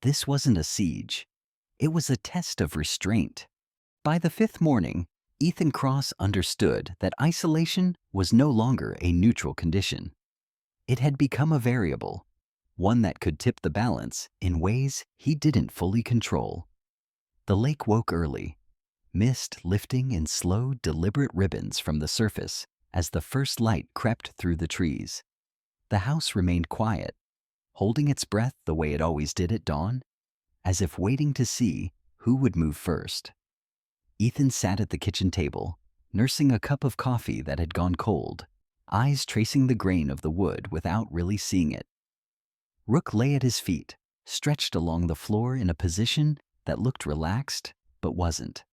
This wasn't a siege. It was a test of restraint. By the fifth morning, Ethan Cross understood that isolation was no longer a neutral condition. It had become a variable, one that could tip the balance in ways he didn't fully control. The lake woke early, mist lifting in slow, deliberate ribbons from the surface as the first light crept through the trees. The house remained quiet, holding its breath the way it always did at dawn, as if waiting to see who would move first. Ethan sat at the kitchen table, nursing a cup of coffee that had gone cold, eyes tracing the grain of the wood without really seeing it. Rook lay at his feet, stretched along the floor in a position that looked relaxed but wasn't.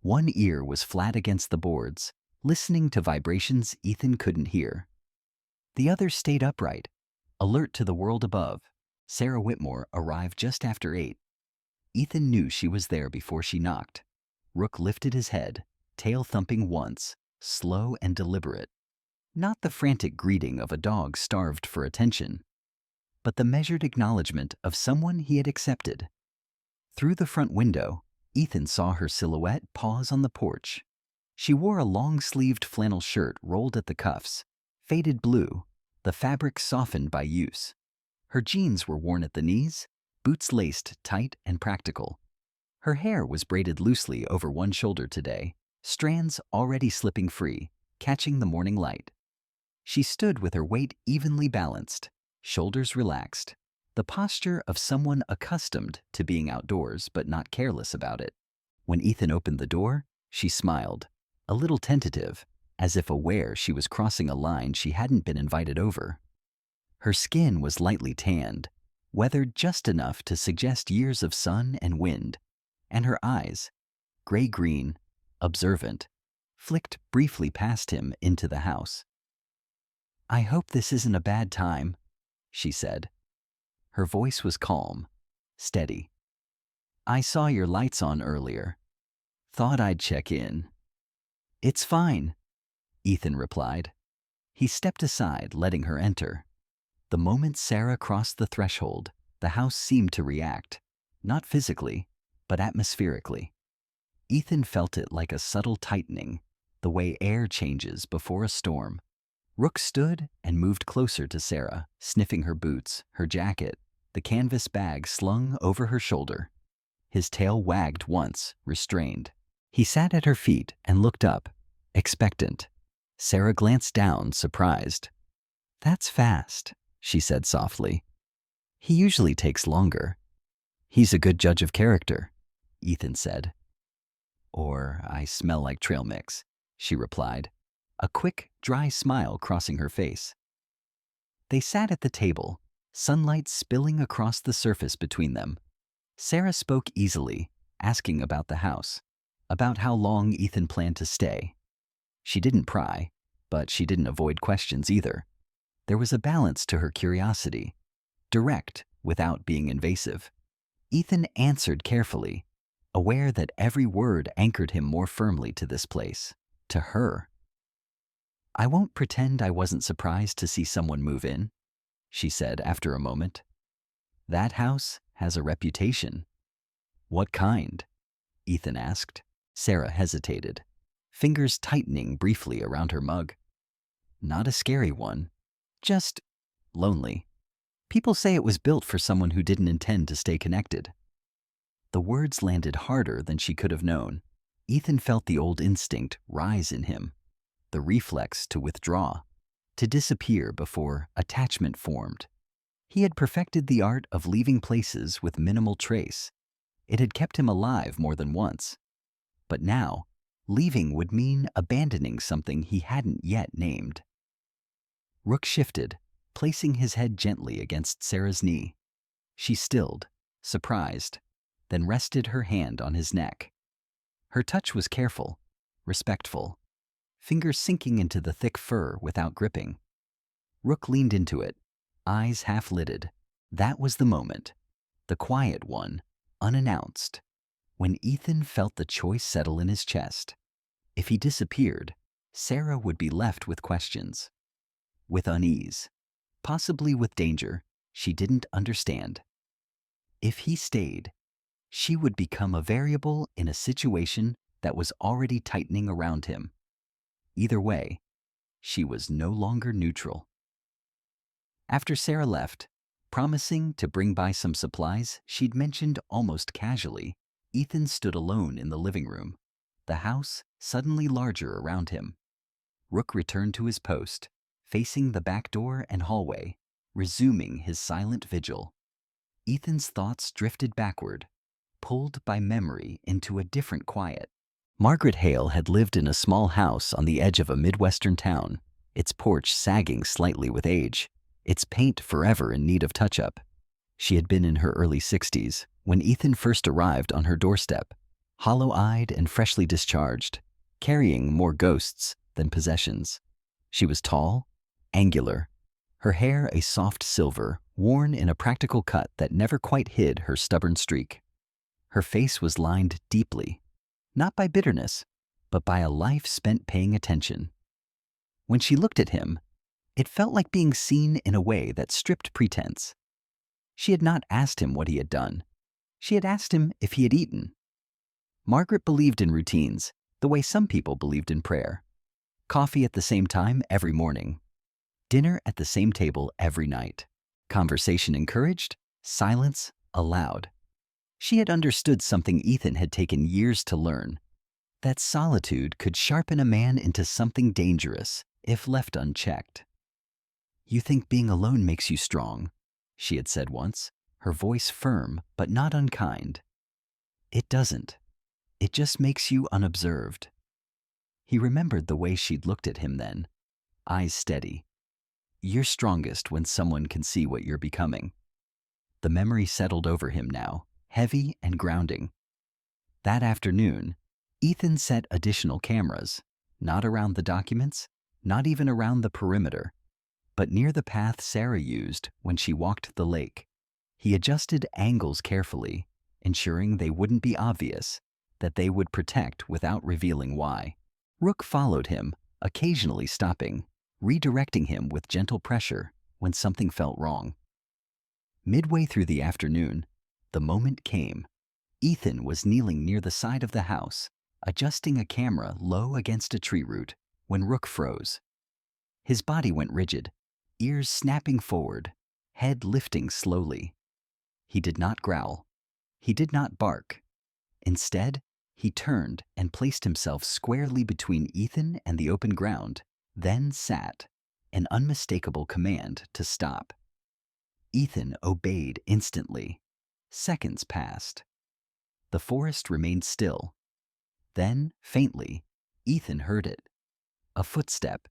One ear was flat against the boards, listening to vibrations Ethan couldn't hear. The other stayed upright, alert to the world above. Sarah Whitmore arrived just after 8. Ethan knew she was there before she knocked. Rook lifted his head, tail thumping once, slow and deliberate. Not the frantic greeting of a dog starved for attention, but the measured acknowledgement of someone he had accepted. Through the front window, Ethan saw her silhouette pause on the porch. She wore a long-sleeved flannel shirt rolled at the cuffs, faded blue, the fabric softened by use. Her jeans were worn at the knees, boots laced tight and practical. Her hair was braided loosely over one shoulder today, strands already slipping free, catching the morning light. She stood with her weight evenly balanced, shoulders relaxed, the posture of someone accustomed to being outdoors but not careless about it. When Ethan opened the door, she smiled, a little tentative, as if aware she was crossing a line she hadn't been invited over. Her skin was lightly tanned, weathered just enough to suggest years of sun and wind, and her eyes, gray-green, observant, flicked briefly past him into the house. I hope this isn't a bad time, she said. Her voice was calm, steady. I saw your lights on earlier. Thought I'd check in. It's fine, Ethan replied. He stepped aside, letting her enter. The moment Sarah crossed the threshold, the house seemed to react, not physically, but atmospherically. Ethan felt it like a subtle tightening, the way air changes before a storm. Rook stood and moved closer to Sarah, sniffing her boots, her jacket, the canvas bag slung over her shoulder. His tail wagged once, restrained. He sat at her feet and looked up, expectant. Sarah glanced down, surprised. That's fast, she said softly. He usually takes longer. He's a good judge of character, Ethan said. Or I smell like trail mix, she replied, a quick, dry smile crossing her face. They sat at the table, sunlight spilling across the surface between them. Sarah spoke easily, asking about the house, about how long Ethan planned to stay. She didn't pry, but she didn't avoid questions either. There was a balance to her curiosity, direct without being invasive. Ethan answered carefully, aware that every word anchored him more firmly to this place, to her. I won't pretend I wasn't surprised to see someone move in, she said after a moment. That house has a reputation. What kind? Ethan asked. Sarah hesitated, fingers tightening briefly around her mug. Not a scary one, just lonely. People say it was built for someone who didn't intend to stay connected. The words landed harder than she could have known. Ethan felt the old instinct rise in him, the reflex to withdraw, to disappear before attachment formed. He had perfected the art of leaving places with minimal trace. It had kept him alive more than once. But now, leaving would mean abandoning something he hadn't yet named. Rook shifted, placing his head gently against Sarah's knee. She stilled, surprised, then rested her hand on his neck. Her touch was careful, respectful, fingers sinking into the thick fur without gripping. Rook leaned into it, eyes half-lidded. That was the moment, the quiet one, unannounced, when Ethan felt the choice settle in his chest. If he disappeared, Sarah would be left with questions, with unease, possibly with danger she didn't understand. If he stayed, she would become a variable in a situation that was already tightening around him. Either way, she was no longer neutral. After Sarah left, promising to bring by some supplies she'd mentioned almost casually, Ethan stood alone in the living room, the house suddenly larger around him. Rook returned to his post, facing the back door and hallway, resuming his silent vigil. Ethan's thoughts drifted backward, pulled by memory into a different quiet. Margaret Hale had lived in a small house on the edge of a Midwestern town, its porch sagging slightly with age, its paint forever in need of touch-up. She had been in her early 60s when Ethan first arrived on her doorstep, hollow-eyed and freshly discharged, carrying more ghosts than possessions. She was tall, angular, her hair a soft silver, worn in a practical cut that never quite hid her stubborn streak. Her face was lined deeply, not by bitterness, but by a life spent paying attention. When she looked at him, it felt like being seen in a way that stripped pretense. She had not asked him what he had done. She had asked him if he had eaten. Margaret believed in routines, the way some people believed in prayer. Coffee at the same time every morning. Dinner at the same table every night. Conversation encouraged, silence allowed. She had understood something Ethan had taken years to learn, that solitude could sharpen a man into something dangerous if left unchecked. "You think being alone makes you strong," she had said once, her voice firm but not unkind. "It doesn't. It just makes you unobserved." He remembered the way she'd looked at him then, eyes steady. "You're strongest when someone can see what you're becoming." The memory settled over him now, heavy and grounding. That afternoon, Ethan set additional cameras, not around the documents, not even around the perimeter, but near the path Sarah used when she walked the lake. He adjusted angles carefully, ensuring they wouldn't be obvious, that they would protect without revealing why. Rook followed him, occasionally stopping, redirecting him with gentle pressure when something felt wrong. Midway through the afternoon, the moment came. Ethan was kneeling near the side of the house, adjusting a camera low against a tree root, when Rook froze. His body went rigid, ears snapping forward, head lifting slowly. He did not growl. He did not bark. Instead, he turned and placed himself squarely between Ethan and the open ground, then sat, an unmistakable command to stop. Ethan obeyed instantly. Seconds passed. The forest remained still. Then, faintly, Ethan heard it. A footstep,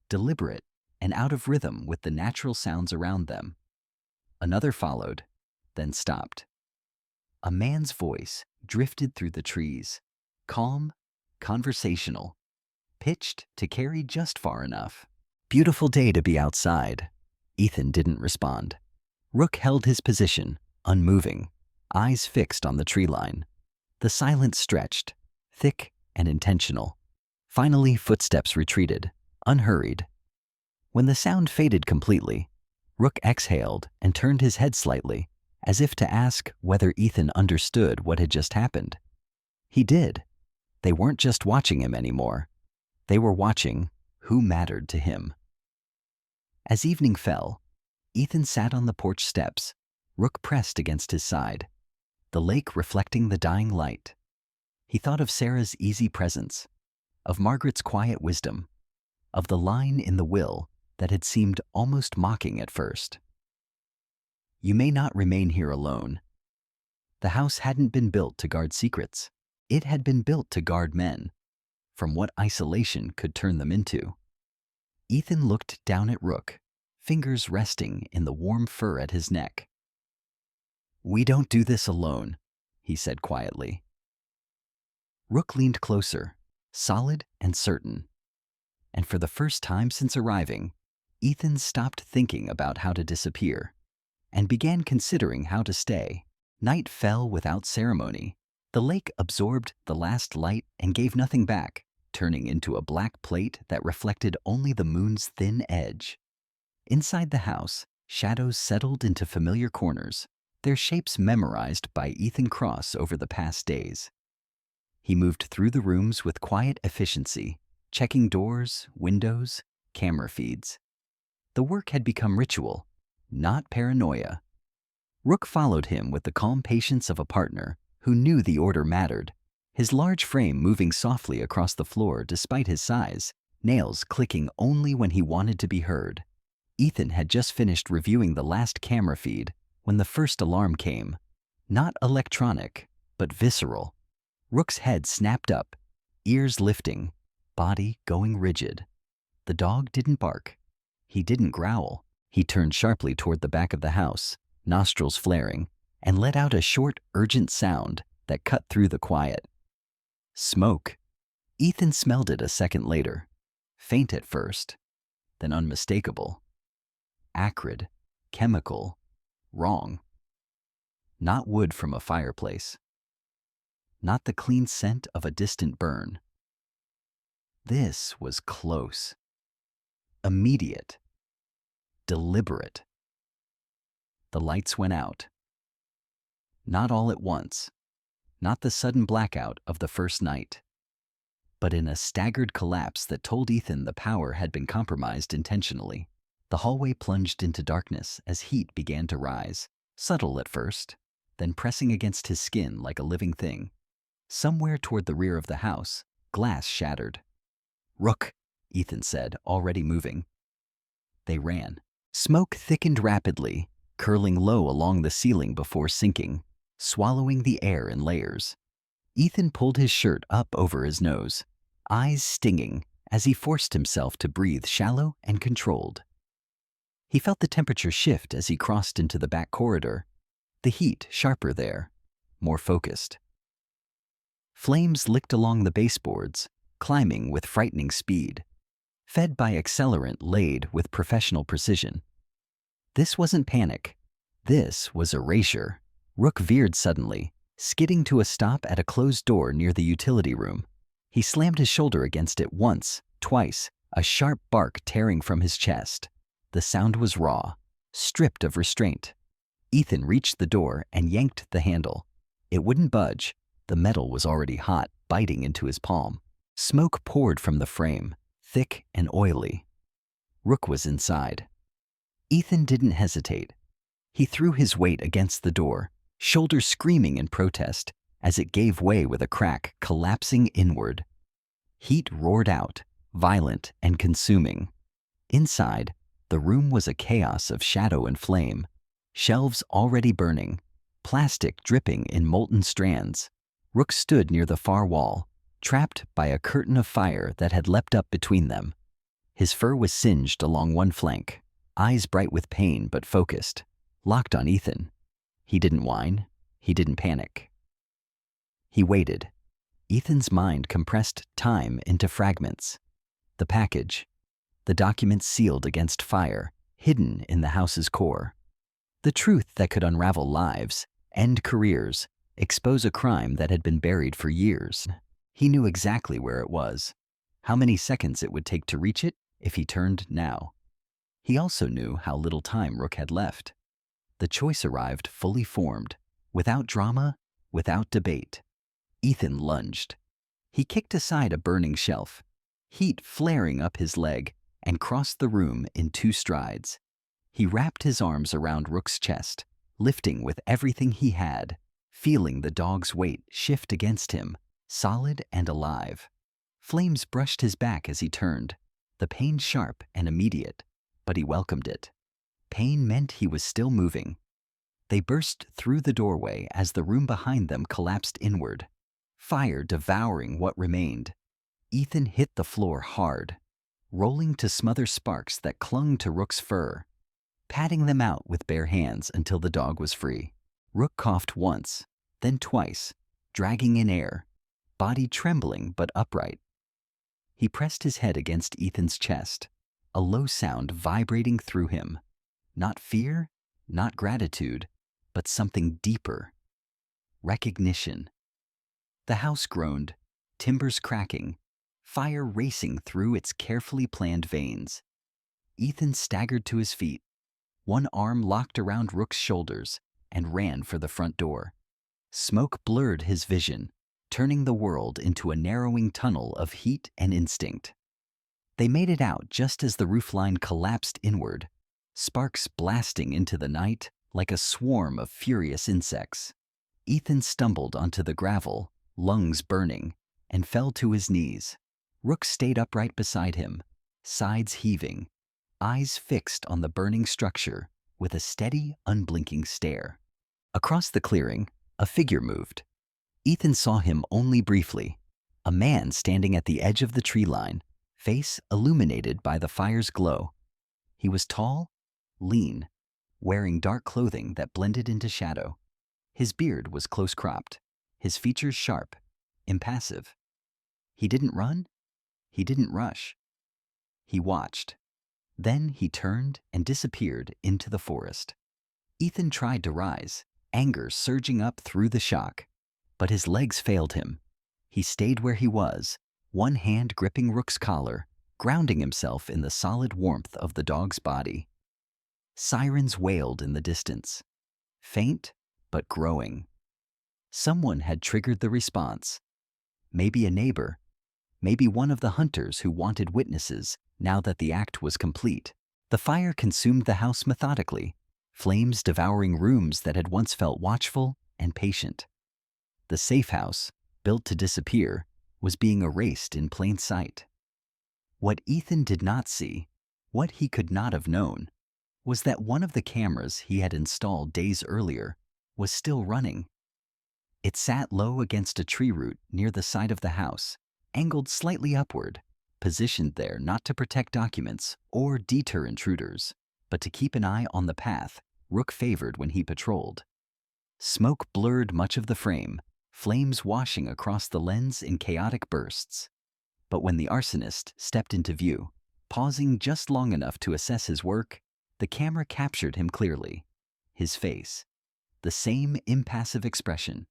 deliberate and out of rhythm with the natural sounds around them. Another followed, then stopped. A man's voice drifted through the trees, calm, conversational, pitched to carry just far enough. "Beautiful day to be outside." Ethan didn't respond. Rook held his position, unmoving, eyes fixed on the tree line. The silence stretched, thick and intentional. Finally, footsteps retreated, unhurried. When the sound faded completely, Rook exhaled and turned his head slightly, as if to ask whether Ethan understood what had just happened. He did. They weren't just watching him anymore. They were watching who mattered to him. As evening fell, Ethan sat on the porch steps, Rook pressed against his side, the lake reflecting the dying light. He thought of Sarah's easy presence, of Margaret's quiet wisdom, of the line in the will that had seemed almost mocking at first. You may not remain here alone. The house hadn't been built to guard secrets. It had been built to guard men from what isolation could turn them into. Ethan looked down at Rook, fingers resting in the warm fur at his neck. We don't do this alone, he said quietly. Rook leaned closer, solid and certain. And for the first time since arriving, Ethan stopped thinking about how to disappear and began considering how to stay. Night fell without ceremony. The lake absorbed the last light and gave nothing back, turning into a black plate that reflected only the moon's thin edge. Inside the house, shadows settled into familiar corners, their shapes memorized by Ethan Cross over the past days. He moved through the rooms with quiet efficiency, checking doors, windows, camera feeds. The work had become ritual, not paranoia. Rook followed him with the calm patience of a partner who knew the order mattered, his large frame moving softly across the floor despite his size, nails clicking only when he wanted to be heard. Ethan had just finished reviewing the last camera feed when the first alarm came. Not electronic, but visceral. Rook's head snapped up, ears lifting, body going rigid. The dog didn't bark. He didn't growl. He turned sharply toward the back of the house, nostrils flaring, and let out a short, urgent sound that cut through the quiet. Smoke. Ethan smelled it a second later. Faint at first, then unmistakable. Acrid, chemical, wrong. Not wood from a fireplace. Not the clean scent of a distant burn. This was close. Immediate. Deliberate. The lights went out. Not all at once. Not the sudden blackout of the first night. But in a staggered collapse that told Ethan the power had been compromised intentionally. The hallway plunged into darkness as heat began to rise, subtle at first, then pressing against his skin like a living thing. Somewhere toward the rear of the house, glass shattered. Rook, Ethan said, already moving. They ran. Smoke thickened rapidly, curling low along the ceiling before sinking, swallowing the air in layers. Ethan pulled his shirt up over his nose, eyes stinging as he forced himself to breathe shallow and controlled. He felt the temperature shift as he crossed into the back corridor, the heat sharper there, more focused. Flames licked along the baseboards, climbing with frightening speed, fed by accelerant laid with professional precision. This wasn't panic. This was erasure. Rook veered suddenly, skidding to a stop at a closed door near the utility room. He slammed his shoulder against it once, twice, a sharp bark tearing from his chest. The sound was raw, stripped of restraint. Ethan reached the door and yanked the handle. It wouldn't budge. The metal was already hot, biting into his palm. Smoke poured from the frame, thick and oily. Rook was inside. Ethan didn't hesitate. He threw his weight against the door, shoulders screaming in protest as it gave way with a crack, collapsing inward. Heat roared out, violent and consuming. Inside, the room was a chaos of shadow and flame, shelves already burning, plastic dripping in molten strands. Rook stood near the far wall, trapped by a curtain of fire that had leapt up between them. His fur was singed along one flank, eyes bright with pain but focused, locked on Ethan. He didn't whine. He didn't panic. He waited. Ethan's mind compressed time into fragments. The package, the documents sealed against fire, hidden in the house's core. The truth that could unravel lives, end careers, expose a crime that had been buried for years. He knew exactly where it was, how many seconds it would take to reach it if he turned now. He also knew how little time Rook had left. The choice arrived fully formed, without drama, without debate. Ethan lunged. He kicked aside a burning shelf, heat flaring up his leg, and crossed the room in 2 strides. He wrapped his arms around Rook's chest, lifting with everything he had, feeling the dog's weight shift against him, solid and alive. Flames brushed his back as he turned, the pain sharp and immediate, but he welcomed it. Pain meant he was still moving. They burst through the doorway as the room behind them collapsed inward, fire devouring what remained. Ethan hit the floor hard, rolling to smother sparks that clung to Rook's fur, patting them out with bare hands until the dog was free. Rook coughed once, then twice, dragging in air, body trembling but upright. He pressed his head against Ethan's chest, a low sound vibrating through him. Not fear, not gratitude, but something deeper. Recognition. The house groaned, timbers cracking, fire racing through its carefully planned veins. Ethan staggered to his feet, one arm locked around Rook's shoulders, and ran for the front door. Smoke blurred his vision, turning the world into a narrowing tunnel of heat and instinct. They made it out just as the roofline collapsed inward, sparks blasting into the night like a swarm of furious insects. Ethan stumbled onto the gravel, lungs burning, and fell to his knees. Rook stayed upright beside him, sides heaving, eyes fixed on the burning structure with a steady, unblinking stare. Across the clearing, a figure moved. Ethan saw him only briefly, a man standing at the edge of the tree line, face illuminated by the fire's glow. He was tall, lean, wearing dark clothing that blended into shadow. His beard was close-cropped, his features sharp, impassive. He didn't run, he didn't rush. He watched. Then he turned and disappeared into the forest. Ethan tried to rise, anger surging up through the shock, but his legs failed him. He stayed where he was, one hand gripping Rook's collar, grounding himself in the solid warmth of the dog's body. Sirens wailed in the distance, faint but growing. Someone had triggered the response. Maybe a neighbor, maybe one of the hunters who wanted witnesses now that the act was complete. The fire consumed the house methodically, flames devouring rooms that had once felt watchful and patient. The safe house, built to disappear, was being erased in plain sight. What Ethan did not see, what he could not have known, was that one of the cameras he had installed days earlier was still running. It sat low against a tree root near the side of the house, angled slightly upward, positioned there not to protect documents or deter intruders, but to keep an eye on the path Rook favored when he patrolled. Smoke blurred much of the frame, flames washing across the lens in chaotic bursts. But when the arsonist stepped into view, pausing just long enough to assess his work, the camera captured him clearly. His face, the same impassive expression,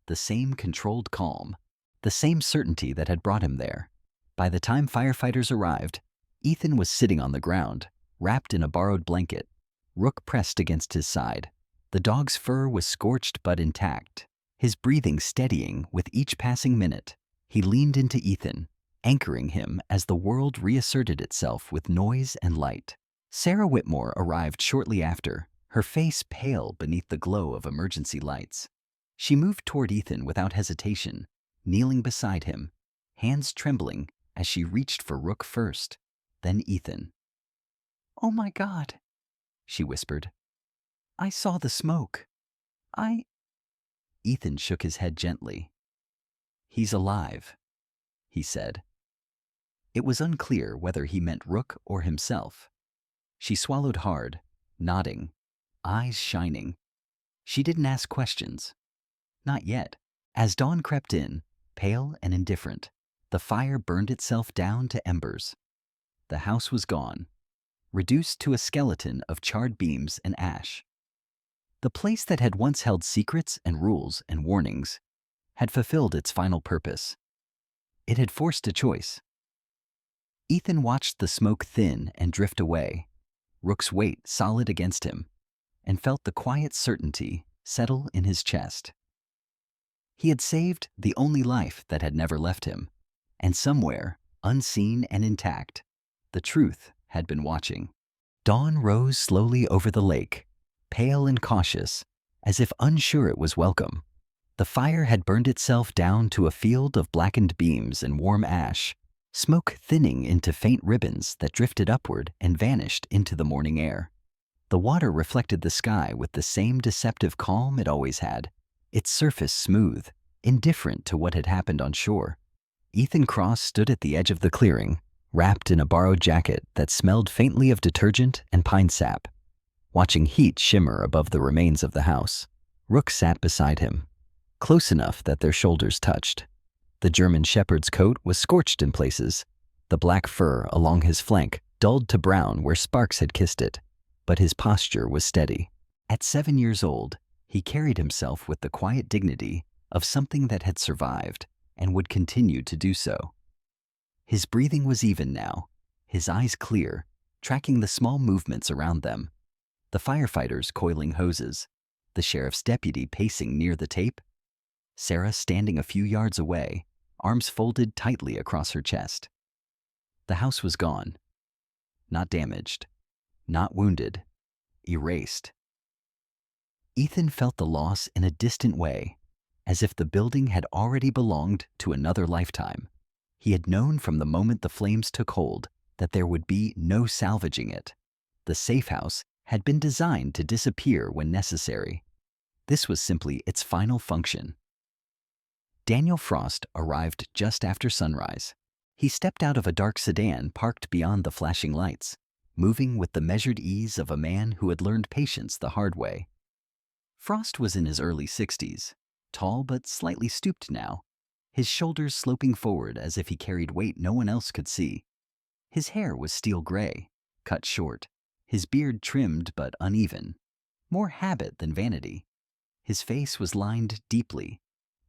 the same controlled calm, the same certainty that had brought him there. By the time firefighters arrived, Ethan was sitting on the ground, wrapped in a borrowed blanket, Rook pressed against his side. The dog's fur was scorched but intact, his breathing steadying with each passing minute. He leaned into Ethan, anchoring him as the world reasserted itself with noise and light. Sarah Whitmore arrived shortly after, her face pale beneath the glow of emergency lights. She moved toward Ethan without hesitation, kneeling beside him, hands trembling as she reached for Rook first, then Ethan. "Oh my God," she whispered. "I saw the smoke. Ethan shook his head gently. "He's alive," he said. It was unclear whether he meant Rook or himself. She swallowed hard, nodding, eyes shining. She didn't ask questions. Not yet. As dawn crept in, pale and indifferent, the fire burned itself down to embers. The house was gone, reduced to a skeleton of charred beams and ash. The place that had once held secrets and rules and warnings had fulfilled its final purpose. It had forced a choice. Ethan watched the smoke thin and drift away, Rook's weight solid against him, and felt the quiet certainty settle in his chest. He had saved the only life that had never left him, and somewhere, unseen and intact, the truth had been watching. Dawn rose slowly over the lake, pale and cautious, as if unsure it was welcome. The fire had burned itself down to a field of blackened beams and warm ash, smoke thinning into faint ribbons that drifted upward and vanished into the morning air. The water reflected the sky with the same deceptive calm it always had, its surface smooth, indifferent to what had happened on shore. Ethan Cross stood at the edge of the clearing, wrapped in a borrowed jacket that smelled faintly of detergent and pine sap, watching heat shimmer above the remains of the house. Rook sat beside him, close enough that their shoulders touched. The German shepherd's coat was scorched in places, the black fur along his flank dulled to brown where sparks had kissed it, but his posture was steady. At 7 years old, he carried himself with the quiet dignity of something that had survived and would continue to do so. His breathing was even now, his eyes clear, tracking the small movements around them. The firefighters coiling hoses, the sheriff's deputy pacing near the tape, Sarah standing a few yards away, arms folded tightly across her chest. The house was gone. Not damaged, not wounded, erased. Ethan felt the loss in a distant way, as if the building had already belonged to another lifetime. He had known from the moment the flames took hold that there would be no salvaging it. The safe house had been designed to disappear when necessary. This was simply its final function. Daniel Frost arrived just after sunrise. He stepped out of a dark sedan parked beyond the flashing lights, moving with the measured ease of a man who had learned patience the hard way. Frost was in his early 60s, tall but slightly stooped now, his shoulders sloping forward as if he carried weight no one else could see. His hair was steel gray, cut short, his beard trimmed but uneven, more habit than vanity. His face was lined deeply,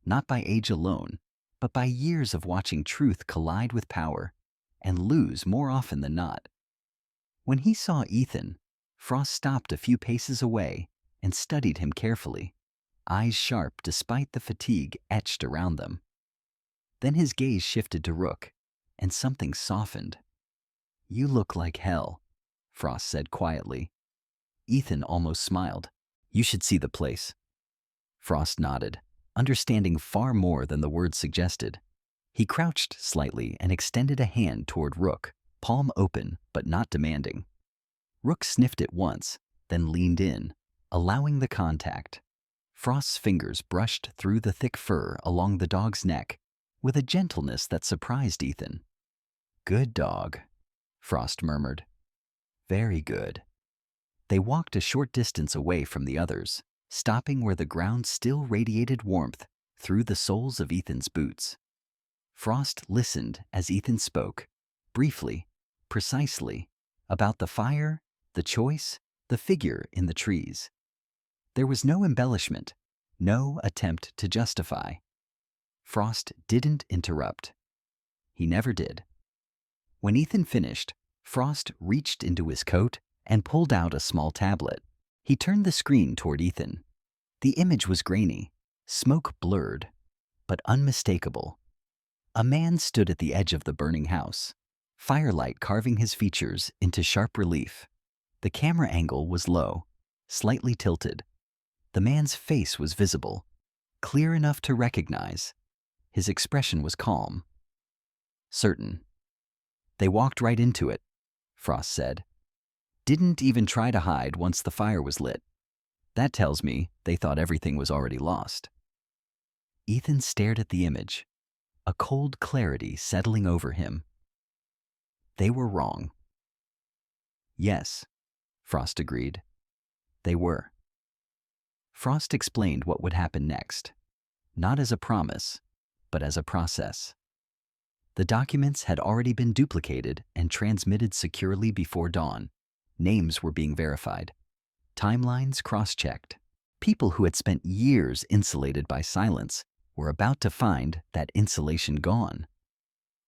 not by age alone, but by years of watching truth collide with power and lose more often than not. When he saw Ethan, Frost stopped a few paces away and studied him carefully, eyes sharp despite the fatigue etched around them. Then his gaze shifted to Rook, and something softened. "You look like hell," Frost said quietly. Ethan almost smiled. "You should see the place." Frost nodded, understanding far more than the words suggested. He crouched slightly and extended a hand toward Rook, palm open but not demanding. Rook sniffed it once, then leaned in, allowing the contact. Frost's fingers brushed through the thick fur along the dog's neck with a gentleness that surprised Ethan. "Good dog," Frost murmured. "Very good." They walked a short distance away from the others, stopping where the ground still radiated warmth through the soles of Ethan's boots. Frost listened as Ethan spoke, briefly, precisely, about the fire, the choice, the figure in the trees. There was no embellishment, no attempt to justify. Frost didn't interrupt. He never did. When Ethan finished, Frost reached into his coat and pulled out a small tablet. He turned the screen toward Ethan. The image was grainy, smoke blurred, but unmistakable. A man stood at the edge of the burning house, firelight carving his features into sharp relief. The camera angle was low, slightly tilted. The man's face was visible, clear enough to recognize. His expression was calm, certain. "They walked right into it," Frost said. "Didn't even try to hide once the fire was lit. That tells me they thought everything was already lost." Ethan stared at the image, a cold clarity settling over him. They were wrong. "Yes," Frost agreed. "They were." Frost explained what would happen next, not as a promise, but as a process. The documents had already been duplicated and transmitted securely before dawn. Names were being verified, timelines cross-checked. People who had spent years insulated by silence were about to find that insulation gone.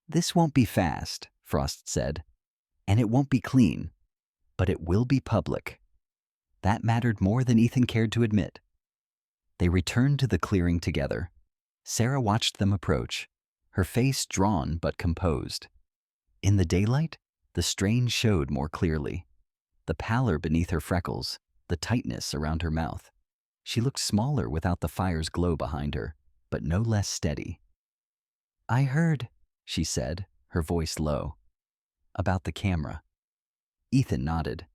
"This won't be fast," Frost said, "and it won't be clean, but it will be public." That mattered more than Ethan cared to admit. They returned to the clearing together. Sarah watched them approach, her face drawn but composed. In the daylight, the strain showed more clearly. The pallor beneath her freckles, the tightness around her mouth. She looked smaller without the fire's glow behind her, but no less steady. "I heard," she said, her voice low. "About the camera." Ethan nodded.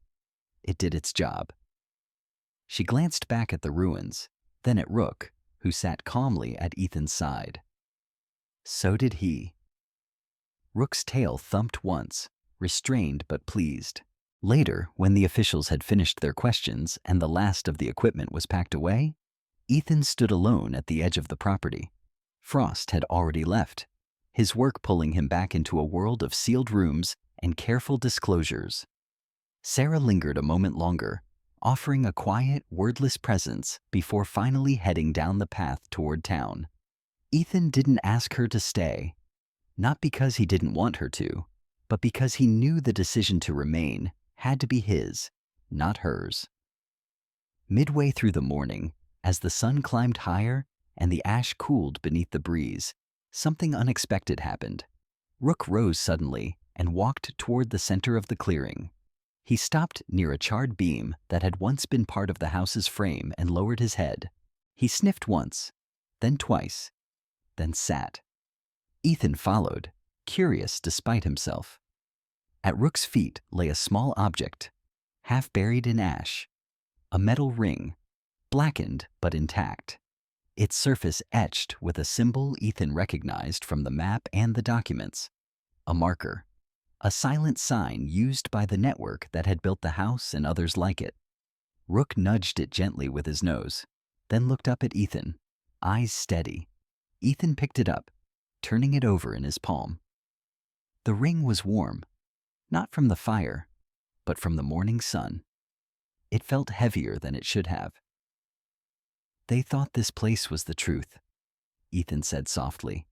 It did its job. She glanced back at the ruins, then at Rook, who sat calmly at Ethan's side. So did he. Rook's tail thumped once, restrained but pleased. Later, when the officials had finished their questions and the last of the equipment was packed away, Ethan stood alone at the edge of the property. Frost had already left, his work pulling him back into a world of sealed rooms and careful disclosures. Sarah lingered a moment longer, offering a quiet, wordless presence before finally heading down the path toward town. Ethan didn't ask her to stay, not because he didn't want her to, but because he knew the decision to remain had to be his, not hers. Midway through the morning, as the sun climbed higher and the ash cooled beneath the breeze, something unexpected happened. Rook rose suddenly and walked toward the center of the clearing. He stopped near a charred beam that had once been part of the house's frame and lowered his head. He sniffed once, then twice, then sat. Ethan followed, curious despite himself. At Rook's feet lay a small object, half buried in ash, a metal ring, blackened but intact, its surface etched with a symbol Ethan recognized from the map and the documents, a marker, a silent sign used by the network that had built the house and others like it. Rook nudged it gently with his nose, then looked up at Ethan, eyes steady. Ethan picked it up, turning it over in his palm. The ring was warm, not from the fire, but from the morning sun. It felt heavier than it should have. "They thought this place was the truth," Ethan said softly.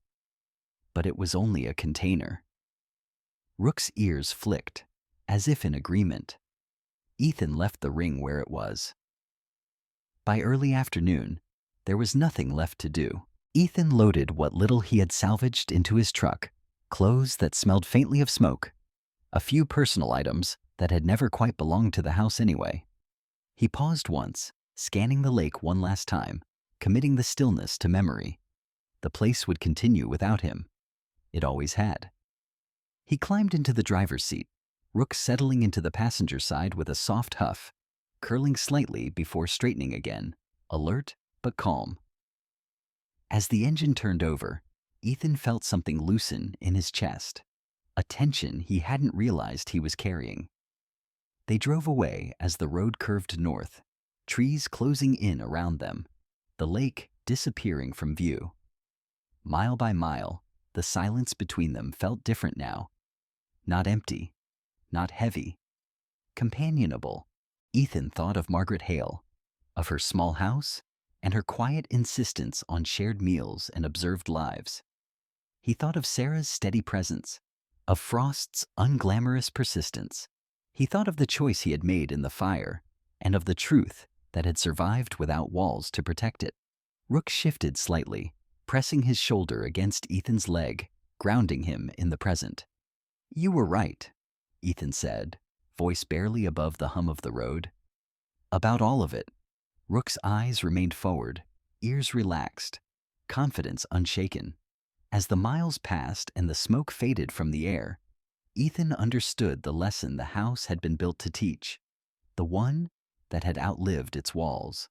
"But it was only a container." Rook's ears flicked, as if in agreement. Ethan left the ring where it was. By early afternoon, there was nothing left to do. Ethan loaded what little he had salvaged into his truck, clothes that smelled faintly of smoke, a few personal items that had never quite belonged to the house anyway. He paused once, scanning the lake one last time, committing the stillness to memory. The place would continue without him. It always had. He climbed into the driver's seat, Rook settling into the passenger side with a soft huff, curling slightly before straightening again, alert but calm. As the engine turned over, Ethan felt something loosen in his chest, a tension he hadn't realized he was carrying. They drove away as the road curved north, trees closing in around them, the lake disappearing from view. Mile by mile, the silence between them felt different now. Not empty, not heavy, companionable. Ethan thought of Margaret Hale, of her small house, and her quiet insistence on shared meals and observed lives. He thought of Sarah's steady presence, of Frost's unglamorous persistence. He thought of the choice he had made in the fire, and of the truth that had survived without walls to protect it. Rook shifted slightly, pressing his shoulder against Ethan's leg, grounding him in the present. "You were right," Ethan said, voice barely above the hum of the road. "About all of it." Rook's eyes remained forward, ears relaxed, confidence unshaken. As the miles passed and the smoke faded from the air, Ethan understood the lesson the house had been built to teach, the one that had outlived its walls.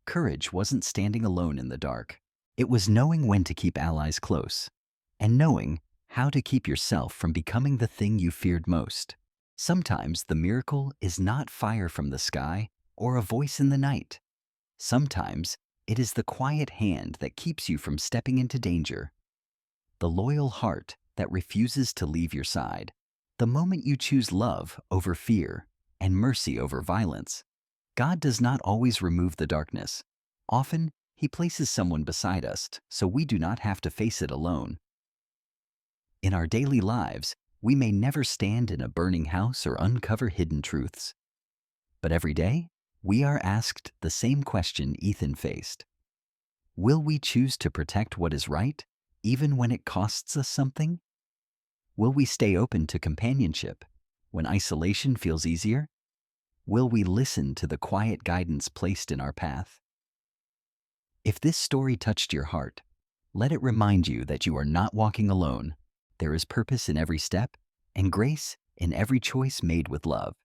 Courage wasn't standing alone in the dark. It was knowing when to keep allies close, and knowing how to keep yourself from becoming the thing you feared most. Sometimes the miracle is not fire from the sky or a voice in the night. Sometimes it is the quiet hand that keeps you from stepping into danger, the loyal heart that refuses to leave your side. The moment you choose love over fear and mercy over violence, God does not always remove the darkness. Often, He places someone beside us so we do not have to face it alone. In our daily lives, we may never stand in a burning house or uncover hidden truths. But every day, we are asked the same question Ethan faced. Will we choose to protect what is right, even when it costs us something? Will we stay open to companionship when isolation feels easier? Will we listen to the quiet guidance placed in our path? If this story touched your heart, let it remind you that you are not walking alone. There is purpose in every step and grace in every choice made with love.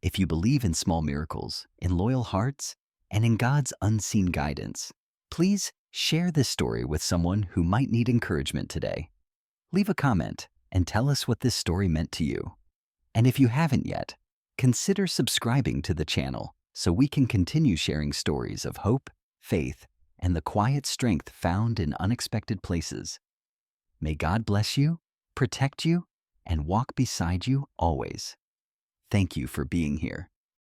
If you believe in small miracles, in loyal hearts, and in God's unseen guidance, please share this story with someone who might need encouragement today. Leave a comment and tell us what this story meant to you. And if you haven't yet, consider subscribing to the channel so we can continue sharing stories of hope, faith, and the quiet strength found in unexpected places. May God bless you, protect you, and walk beside you always. Thank you for being here.